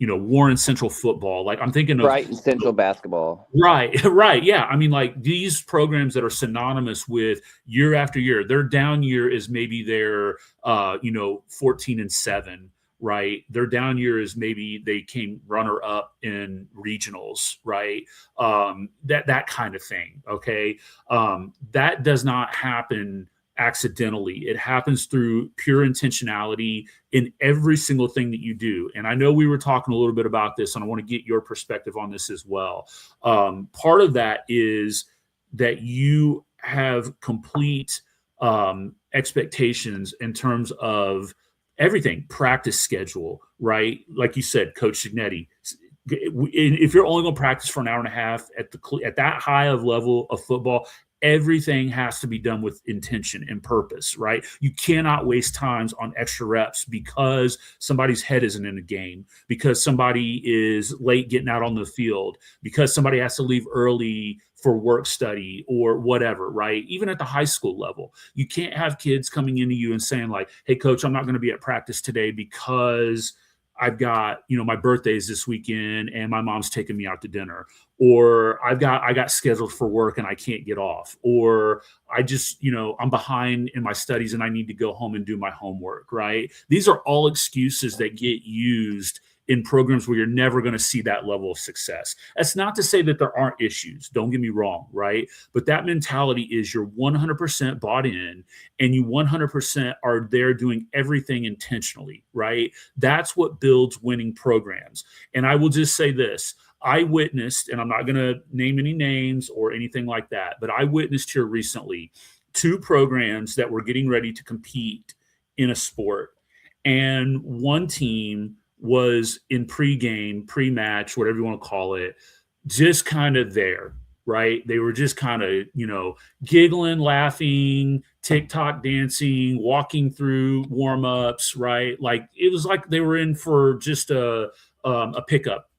Warren Central football. Like I'm thinking of Brighton Central basketball. Right. Yeah. I mean, like these programs that are synonymous with year after year, their down year is maybe their 14-7, right? Their down year is maybe they came runner up in regionals, right? That kind of thing. Okay. That does not happen accidentally. It happens through pure intentionality in every single thing that you do. And I know we were talking a little bit about this, and I want to get your perspective on this as well. Part of that is that you have complete expectations in terms of everything, practice schedule, right? Like you said, Coach Signetti, if you're only going to practice for an hour and a half at that high of level of football, everything has to be done with intention and purpose, right? You cannot waste times on extra reps because somebody's head isn't in the game, because somebody is late getting out on the field, because somebody has to leave early for work study or whatever, right? Even at the high school level, you can't have kids coming into you and saying like, hey, coach, I'm not going to be at practice today because I've got, my birthday's this weekend and my mom's taking me out to dinner, or I got scheduled for work and I can't get off, or I just, I'm behind in my studies and I need to go home and do my homework, right? These are all excuses that get used in programs where you're never going to see that level of success. That's not to say that there aren't issues. Don't get me wrong, right? But that mentality is you're 100% bought in and you 100% are there doing everything intentionally, right? That's what builds winning programs. And I will just say this. I witnessed, and I'm not going to name any names or anything like that, but I witnessed here recently 2 programs that were getting ready to compete in a sport. And one team was in pregame, pre-match, whatever you want to call it, just kind of there, right? They were just kind of, giggling, laughing, TikTok dancing, walking through warm-ups, right? Like it was like they were in for just a pickup,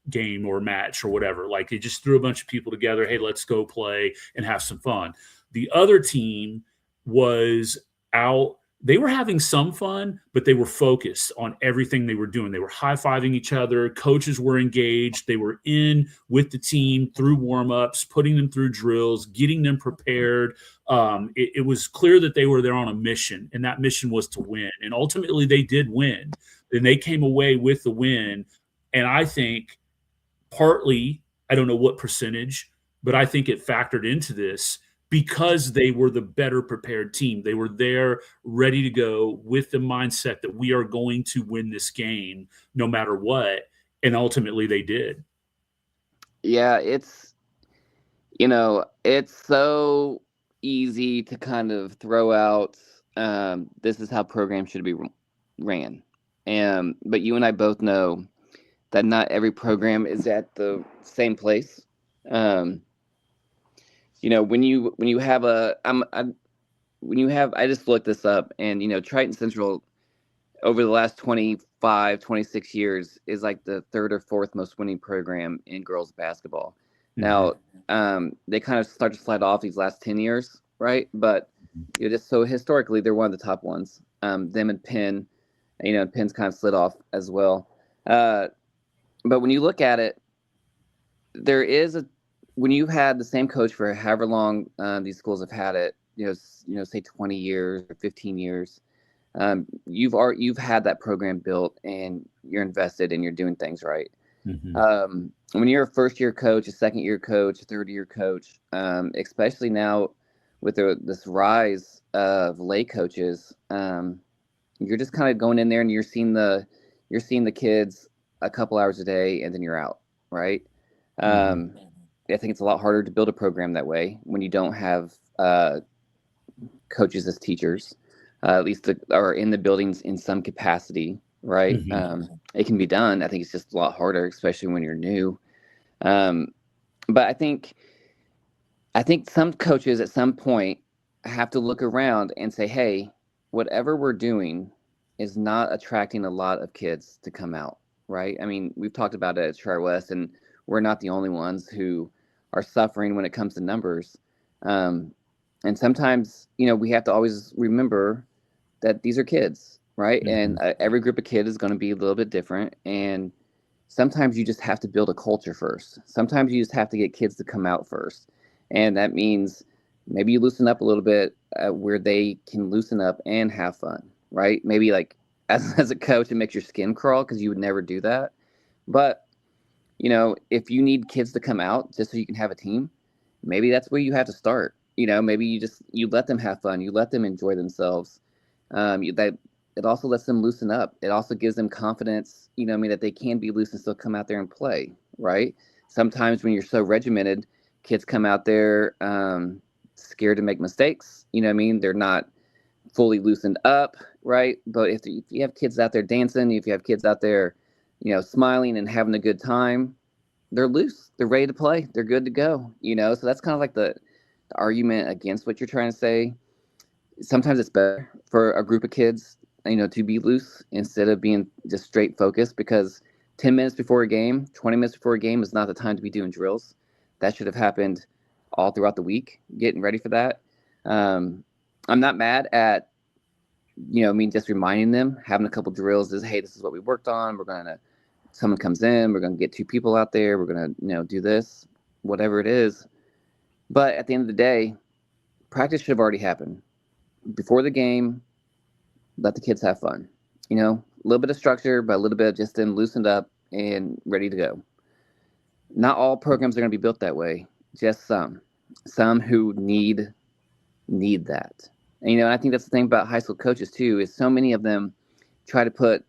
game or match or whatever. Like they just threw a bunch of people together. Hey, let's go play and have some fun. The other team was out. They were having some fun, but they were focused on everything they were doing. They were high-fiving each other. Coaches were engaged. They were in with the team through warm-ups, putting them through drills, getting them prepared. It was clear that they were there on a mission, and that mission was to win. And ultimately, they did win. And they came away with the win. And I think partly, I don't know what percentage, but I think it factored into this because they were the better prepared team. They were there ready to go with the mindset that we are going to win this game no matter what. And ultimately they did. Yeah, it's so easy to kind of throw out this is how programs should be ran. But you and I both know that not every program is at the same place. When you have I just looked this up, and Triton Central over the last 25, 26 years is like the third or fourth most winning program in girls basketball. Now, they kind of start to slide off these last 10 years, right? But just so historically, they're one of the top ones. Them and Penn, Penn's kind of slid off as well. But when you look at it, when you've had the same coach for however long these schools have had it, say 20 years or 15 years, you've had that program built and you're invested and you're doing things right. When you're a first-year coach, a second-year coach, a third-year coach, especially now with this rise of lay coaches, you're just kind of going in there and you're seeing the kids a couple hours a day and then you're out, right? I think it's a lot harder to build a program that way when you don't have coaches as teachers, at least are in the buildings in some capacity, right? It can be done. I think it's just a lot harder, especially when you're new. But I think some coaches at some point have to look around and say, hey, whatever we're doing is not attracting a lot of kids to come out, right? I mean, we've talked about it at Tri West, and we're not the only ones who are suffering when it comes to numbers. And sometimes, we have to always remember that these are kids, right? And every group of kids is going to be a little bit different. And sometimes you just have to build a culture first. Sometimes you just have to get kids to come out first. And that means maybe you loosen up a little bit where they can loosen up and have fun, right? Maybe like as a coach, it makes your skin crawl because you would never do that. But, if you need kids to come out just so you can have a team, maybe that's where you have to start. Maybe you let them have fun. You let them enjoy themselves. It also lets them loosen up. It also gives them confidence, that they can be loose and still come out there and play, right? Sometimes when you're so regimented, kids come out there scared to make mistakes. They're not fully loosened up, right? But if you have kids out there dancing, if you have kids out there, smiling and having a good time, they're loose. They're ready to play. They're good to go, So that's kind of like the argument against what you're trying to say. Sometimes it's better for a group of kids, to be loose instead of being just straight focused, because 10 minutes before a game, 20 minutes before a game is not the time to be doing drills. That should have happened all throughout the week, getting ready for that. I'm not mad at, just reminding them, having a couple drills is, hey, this is what we worked on. Someone comes in, we're going to get 2 people out there. We're going to, do this, whatever it is. But at the end of the day, practice should have already happened. Before the game, let the kids have fun. A little bit of structure, but a little bit of just them loosened up and ready to go. Not all programs are going to be built that way. Just some who need that. And, I think that's the thing about high school coaches too, is so many of them try to put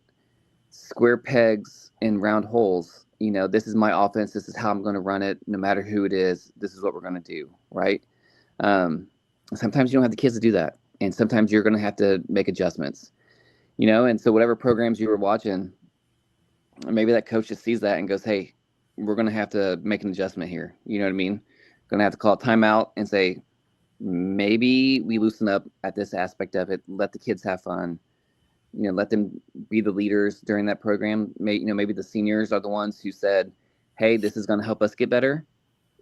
square pegs in round holes. This is my offense. This is how I'm going to run it. No matter who it is, this is what we're going to do. Right. Sometimes you don't have the kids to do that. And sometimes you're going to have to make adjustments, and so whatever programs you were watching, maybe that coach just sees that and goes, hey, we're going to have to make an adjustment here. You know what I mean? Going to have to call a timeout and say, maybe we loosen up at this aspect of it, let the kids have fun, let them be the leaders during that program. Maybe the seniors are the ones who said, hey, this is going to help us get better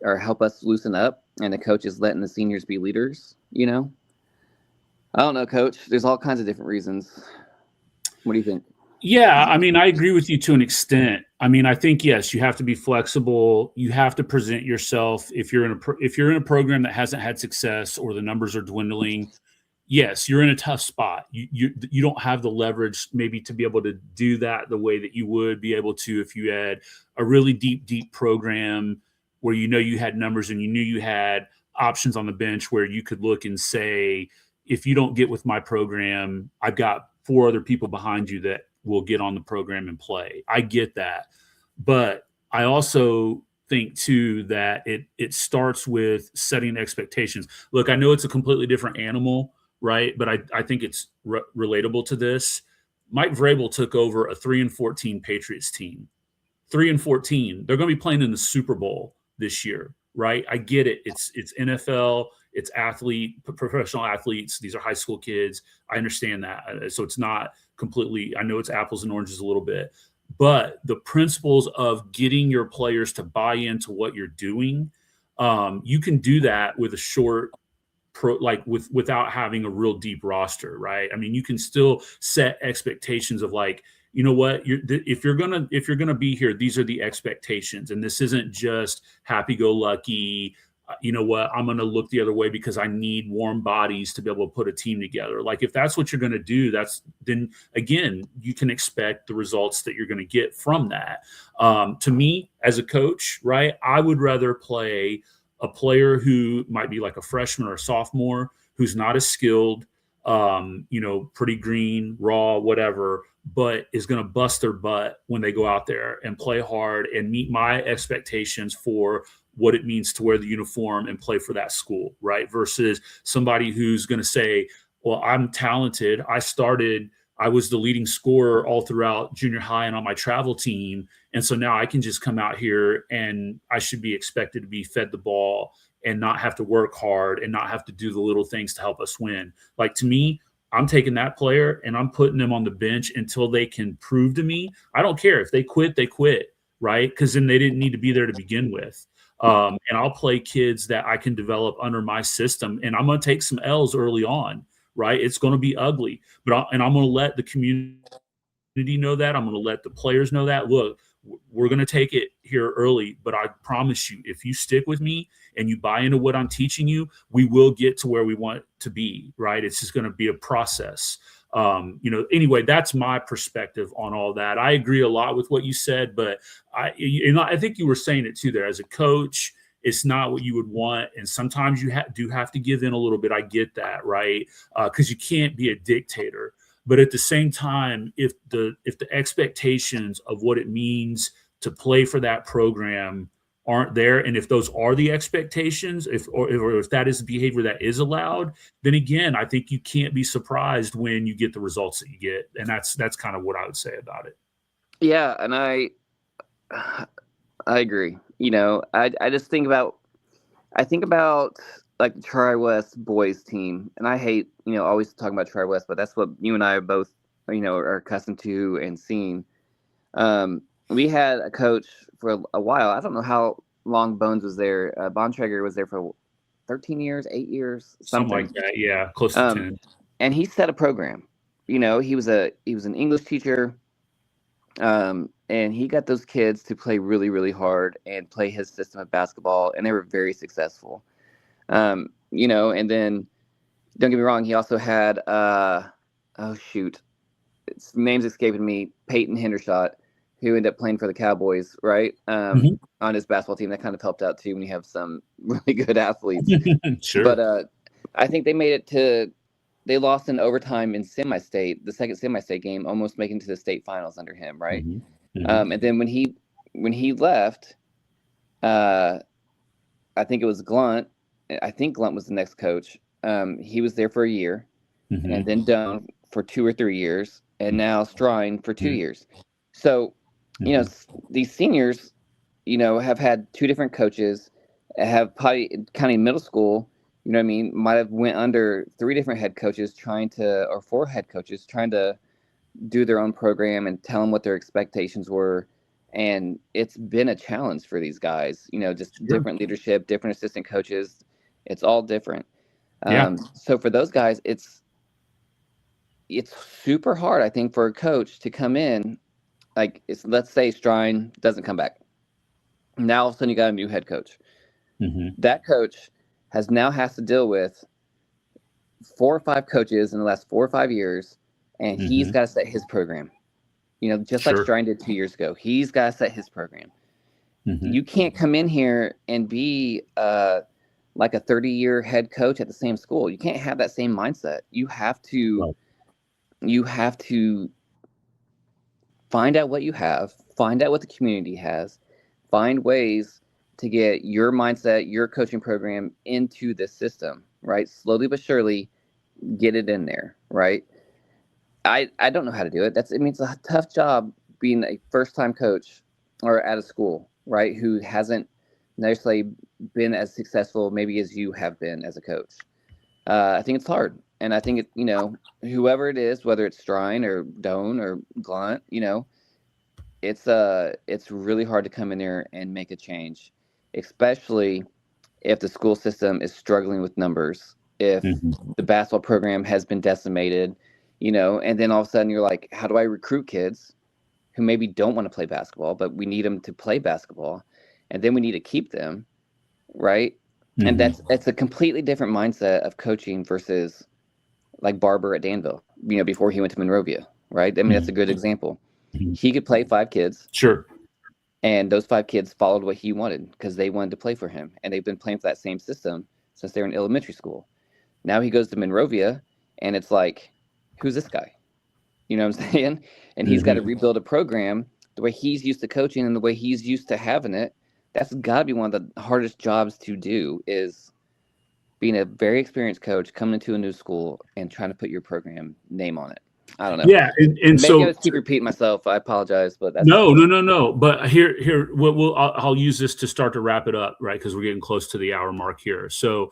or help us loosen up. And the coach is letting the seniors be leaders, I don't know, Coach. There's all kinds of different reasons. What do you think? Yeah, I mean, I agree with you to an extent. I mean, I think yes, you have to be flexible. You have to present yourself. If you're in a program that hasn't had success or the numbers are dwindling, yes, you're in a tough spot. You don't have the leverage maybe to be able to do that the way that you would be able to if you had a really deep program where you had numbers and you knew you had options on the bench where you could look and say, if you don't get with my program, I've got 4 other people behind you that will get on the program and play. I get that. But I also think too that it starts with setting expectations. Look, I know it's a completely different animal, right? But I think it's relatable to this. Mike Vrabel took over a 3-14 Patriots team. 3-14. They're going to be playing in the Super Bowl this year, right? I get it. It's NFL. It's professional athletes. These are high school kids. I understand that. So it's not completely. I know it's apples and oranges a little bit, but the principles of getting your players to buy into what you're doing, you can do that with a short without having a real deep roster, right? I mean, you can still set expectations of like, you know what, if you're gonna be here, these are the expectations, and this isn't just happy-go-lucky. You know what, I'm gonna look the other way because I need warm bodies to be able to put a team together. Like if that's what you're gonna do, then again, you can expect the results that you're gonna get from that. To me, as a coach, right, I would rather play a player who might be like a freshman or a sophomore who's not as skilled, pretty green, raw, whatever, but is going to bust their butt when they go out there and play hard and meet my expectations for what it means to wear the uniform and play for that school, right? Versus somebody who's going to say, well, I'm talented. I was the leading scorer all throughout junior high and on my travel team. And so now I can just come out here and I should be expected to be fed the ball and not have to work hard and not have to do the little things to help us win. Like to me, I'm taking that player and I'm putting them on the bench until they can prove to me. I don't care if they quit, right? Because then they didn't need to be there to begin with. And I'll play kids that I can develop under my system, and I'm going to take some L's early on, right? It's going to be ugly, but I'm going to let the community know that. I'm going to let the players know that. Look, we're going to take it here early, but I promise you, if you stick with me and you buy into what I'm teaching you, we will get to where we want to be, right? It's just going to be a process. Anyway, that's my perspective on all that. I agree a lot with what you said, but I think you were saying it too there. As a coach, it's not what you would want, and sometimes you do have to give in a little bit. I get that, right? Because you can't be a dictator. But at the same time, if the expectations of what it means to play for that program aren't there, and if those are the expectations, if that is the behavior that is allowed, then again, I think you can't be surprised when you get the results that you get, and that's kind of what I would say about it. Yeah, and I agree. I just think about like the Tri-West boys team, and I hate always talking about Tri-West, but that's what you and I are both are accustomed to and seeing. We had a coach for a while. I don't know how long Bones was there. Bontrager was there for 13 years, 8 years, something like that. Yeah, close to 10. And he set a program. He was an English teacher, and he got those kids to play really, really hard and play his system of basketball, and they were very successful. And then don't get me wrong, he also had its name's escaping me, Peyton Hendershot, who ended up playing for the Cowboys, right? On his basketball team. That kind of helped out too when you have some really good athletes. Sure. But I think they lost in overtime in the second semi-state game, almost making it to the state finals under him, right? And then when he left, I think it was Glunt. I think Glunt was the next coach. He was there for a year, and then Doan for 2 or 3 years, and now Strine for 2 years. So, these seniors, have had 2 different coaches, have probably kind of in middle school, you know what I mean, might have went under 3 different head coaches or 4 head coaches trying to do their own program and tell them what their expectations were. And it's been a challenge for these guys, just different leadership, different assistant coaches. It's all different. So for those guys, it's super hard, I think, for a coach to come in, like let's say Strine doesn't come back. Now all of a sudden you got a new head coach. That coach has to deal with 4 or 5 coaches in the last 4 or 5 years, and he's got to set his program. Just like Strine did 2 years ago, he's got to set his program. You can't come in here and be like a 30-year head coach at the same school. You can't have that same mindset. You have to find out what you have, find out what the community has, find ways to get your mindset, your coaching program into this system, right? Slowly but surely get it in there, right? I don't know how to do it. It's a tough job being a first-time coach or at a school, right, who hasn't necessarily been as successful maybe as you have been as a coach. I think it's hard. And I think whoever it is, whether it's Strine or Doan or Glunt, it's really hard to come in there and make a change, especially if the school system is struggling with numbers, if the basketball program has been decimated, and then all of a sudden you're like, how do I recruit kids who maybe don't want to play basketball, but we need them to play basketball, and then we need to keep them, right? And that's a completely different mindset of coaching versus like Barber at Danville, before he went to Monrovia, right? That's a good example. He could play 5 kids. Sure. And those 5 kids followed what he wanted because they wanted to play for him. And they've been playing for that same system since they were in elementary school. Now he goes to Monrovia, and it's like, who's this guy? You know what I'm saying? And he's got to rebuild a program the way he's used to coaching and the way he's used to having it. That's got to be one of the hardest jobs to do, is being a very experienced coach, coming into a new school and trying to put your program name on it. I don't know. Yeah, and maybe so I just keep repeating myself. I apologize, but that's no. But here, I'll use this to start to wrap it up, right? Because we're getting close to the hour mark here. So,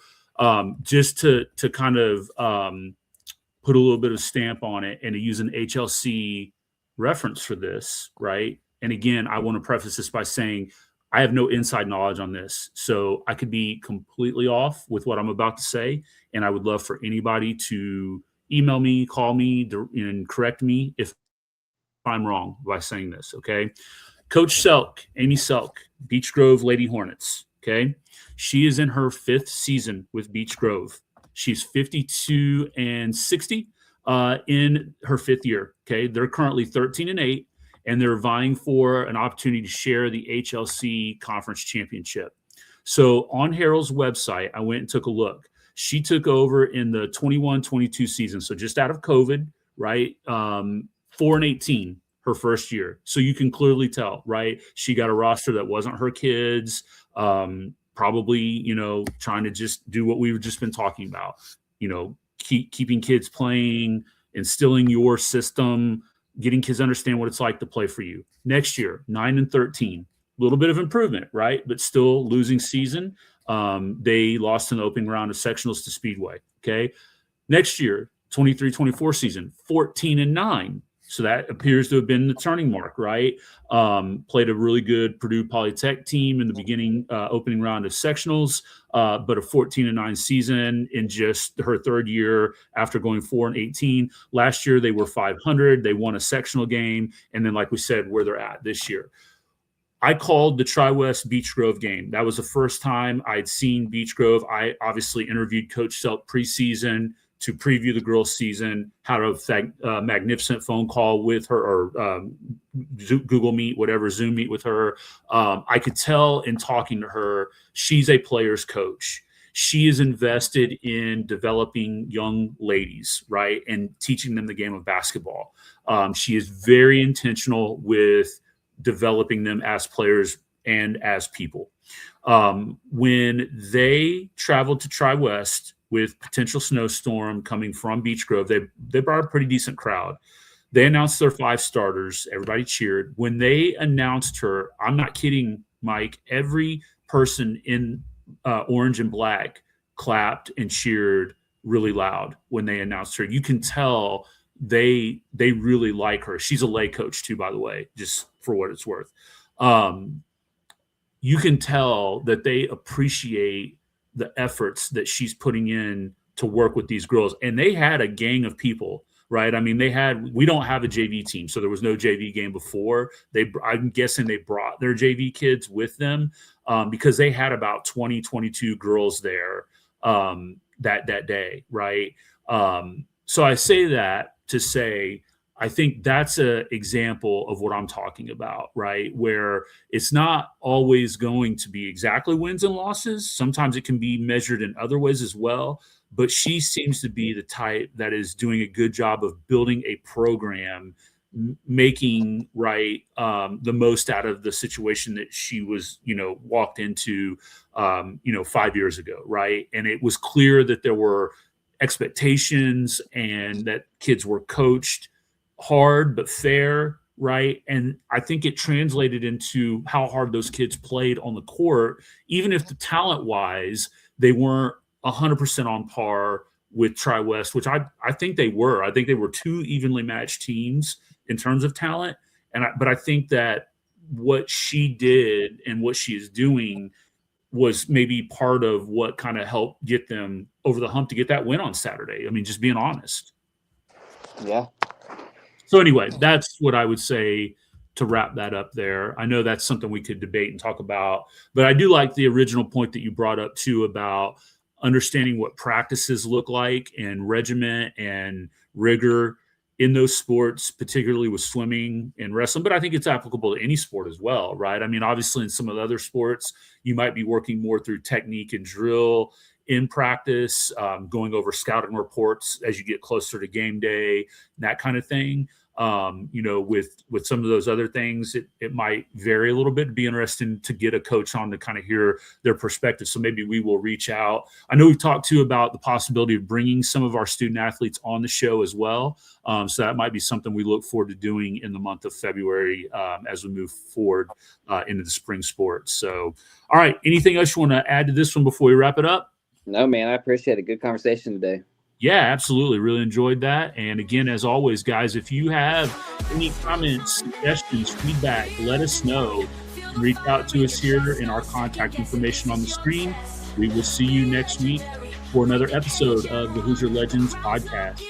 just to kind of put a little bit of stamp on it and to use an HLC reference for this, right? And again, I want to preface this by saying I have no inside knowledge on this, so I could be completely off with what I'm about to say, and I would love for anybody to email me, call me, and correct me if I'm wrong by saying this, okay? Coach Selk, Amy Selk, Beech Grove Lady Hornets, okay? She is in her 5th season with Beech Grove. She's 52-60 in her 5th year, okay? They're currently 13-8, and they're vying for an opportunity to share the HLC Conference Championship. So on Harold's website, I went and took a look. She took over in the 21-22 season, so just out of COVID, right? 4-18 her first year. So you can clearly tell, right? She got a roster that wasn't her kids, probably, trying to just do what we've just been talking about, keeping kids playing, instilling your system, getting kids to understand what it's like to play for you. Next year, 9-13, a little bit of improvement, right? But still losing season. They lost in the opening round of sectionals to Speedway. Okay. Next year, 23-24 season, 14-9. So that appears to have been the turning mark, right? Played a really good Purdue Polytech team in the beginning, opening round of sectionals, but a 14-9 season in just her 3rd year after going 4-18. Last year, they were 500. They won a sectional game. And then, like we said, where they're at this year. I called the Tri-West Beech Grove game. That was the first time I'd seen Beech Grove. I obviously interviewed Coach Selk preseason to preview the girls' season, had a magnificent phone call with her, or Google Meet, whatever, Zoom Meet with her. I could tell in talking to her, she's a player's coach. She is invested in developing young ladies, right, and teaching them the game of basketball. She is very intentional with developing them as players and as people. When they traveled to Tri-West with potential snowstorm coming from Beech Grove, they brought a pretty decent crowd. They announced their 5 starters. Everybody cheered. When they announced her, I'm not kidding, Mike, every person in orange and black clapped and cheered really loud when they announced her. You can tell they really like her. She's a lay coach too, by the way, just for what it's worth. You can tell that they appreciate the efforts that she's putting in to work with these girls. And they had a gang of people, right? I mean, we don't have a JV team, so there was no JV game before. I'm guessing they brought their JV kids with them because they had about 20, 22 girls there that day, right? So I say that to say, I think that's an example of what I'm talking about, right? Where it's not always going to be exactly wins and losses. Sometimes it can be measured in other ways as well. But she seems to be the type that is doing a good job of building a program, making the most out of the situation that she was, walked into, 5 years ago, right? And it was clear that there were expectations and that kids were coached hard but fair, right? And I think it translated into how hard those kids played on the court, even if the talent-wise they weren't 100% on par with Tri-West, which I think they were. I think they were two evenly matched teams in terms of talent. But I think that what she did and what she is doing was maybe part of what kind of helped get them over the hump to get that win on Saturday. I mean, just being honest. Yeah. So anyway, that's what I would say to wrap that up there. I know that's something we could debate and talk about, but I do like the original point that you brought up too about understanding what practices look like and regiment and rigor in those sports, particularly with swimming and wrestling. But I think it's applicable to any sport as well, right? I mean, obviously in some of the other sports, you might be working more through technique and drill in practice, going over scouting reports as you get closer to game day, that kind of thing. With some of those other things, it might vary a little bit. It'd be interesting to get a coach on to kind of hear their perspective. So maybe we will reach out. I know we've talked too about the possibility of bringing some of our student athletes on the show as well. So that might be something we look forward to doing in the month of February as we move forward into the spring sports. So, all right. Anything else you want to add to this one before we wrap it up? No, man, I appreciate it. Good conversation today. Yeah, absolutely. Really enjoyed that. And again, as always, guys, if you have any comments, suggestions, feedback, let us know. Reach out to us here in our contact information on the screen. We will see you next week for another episode of the Hoosier Legends podcast.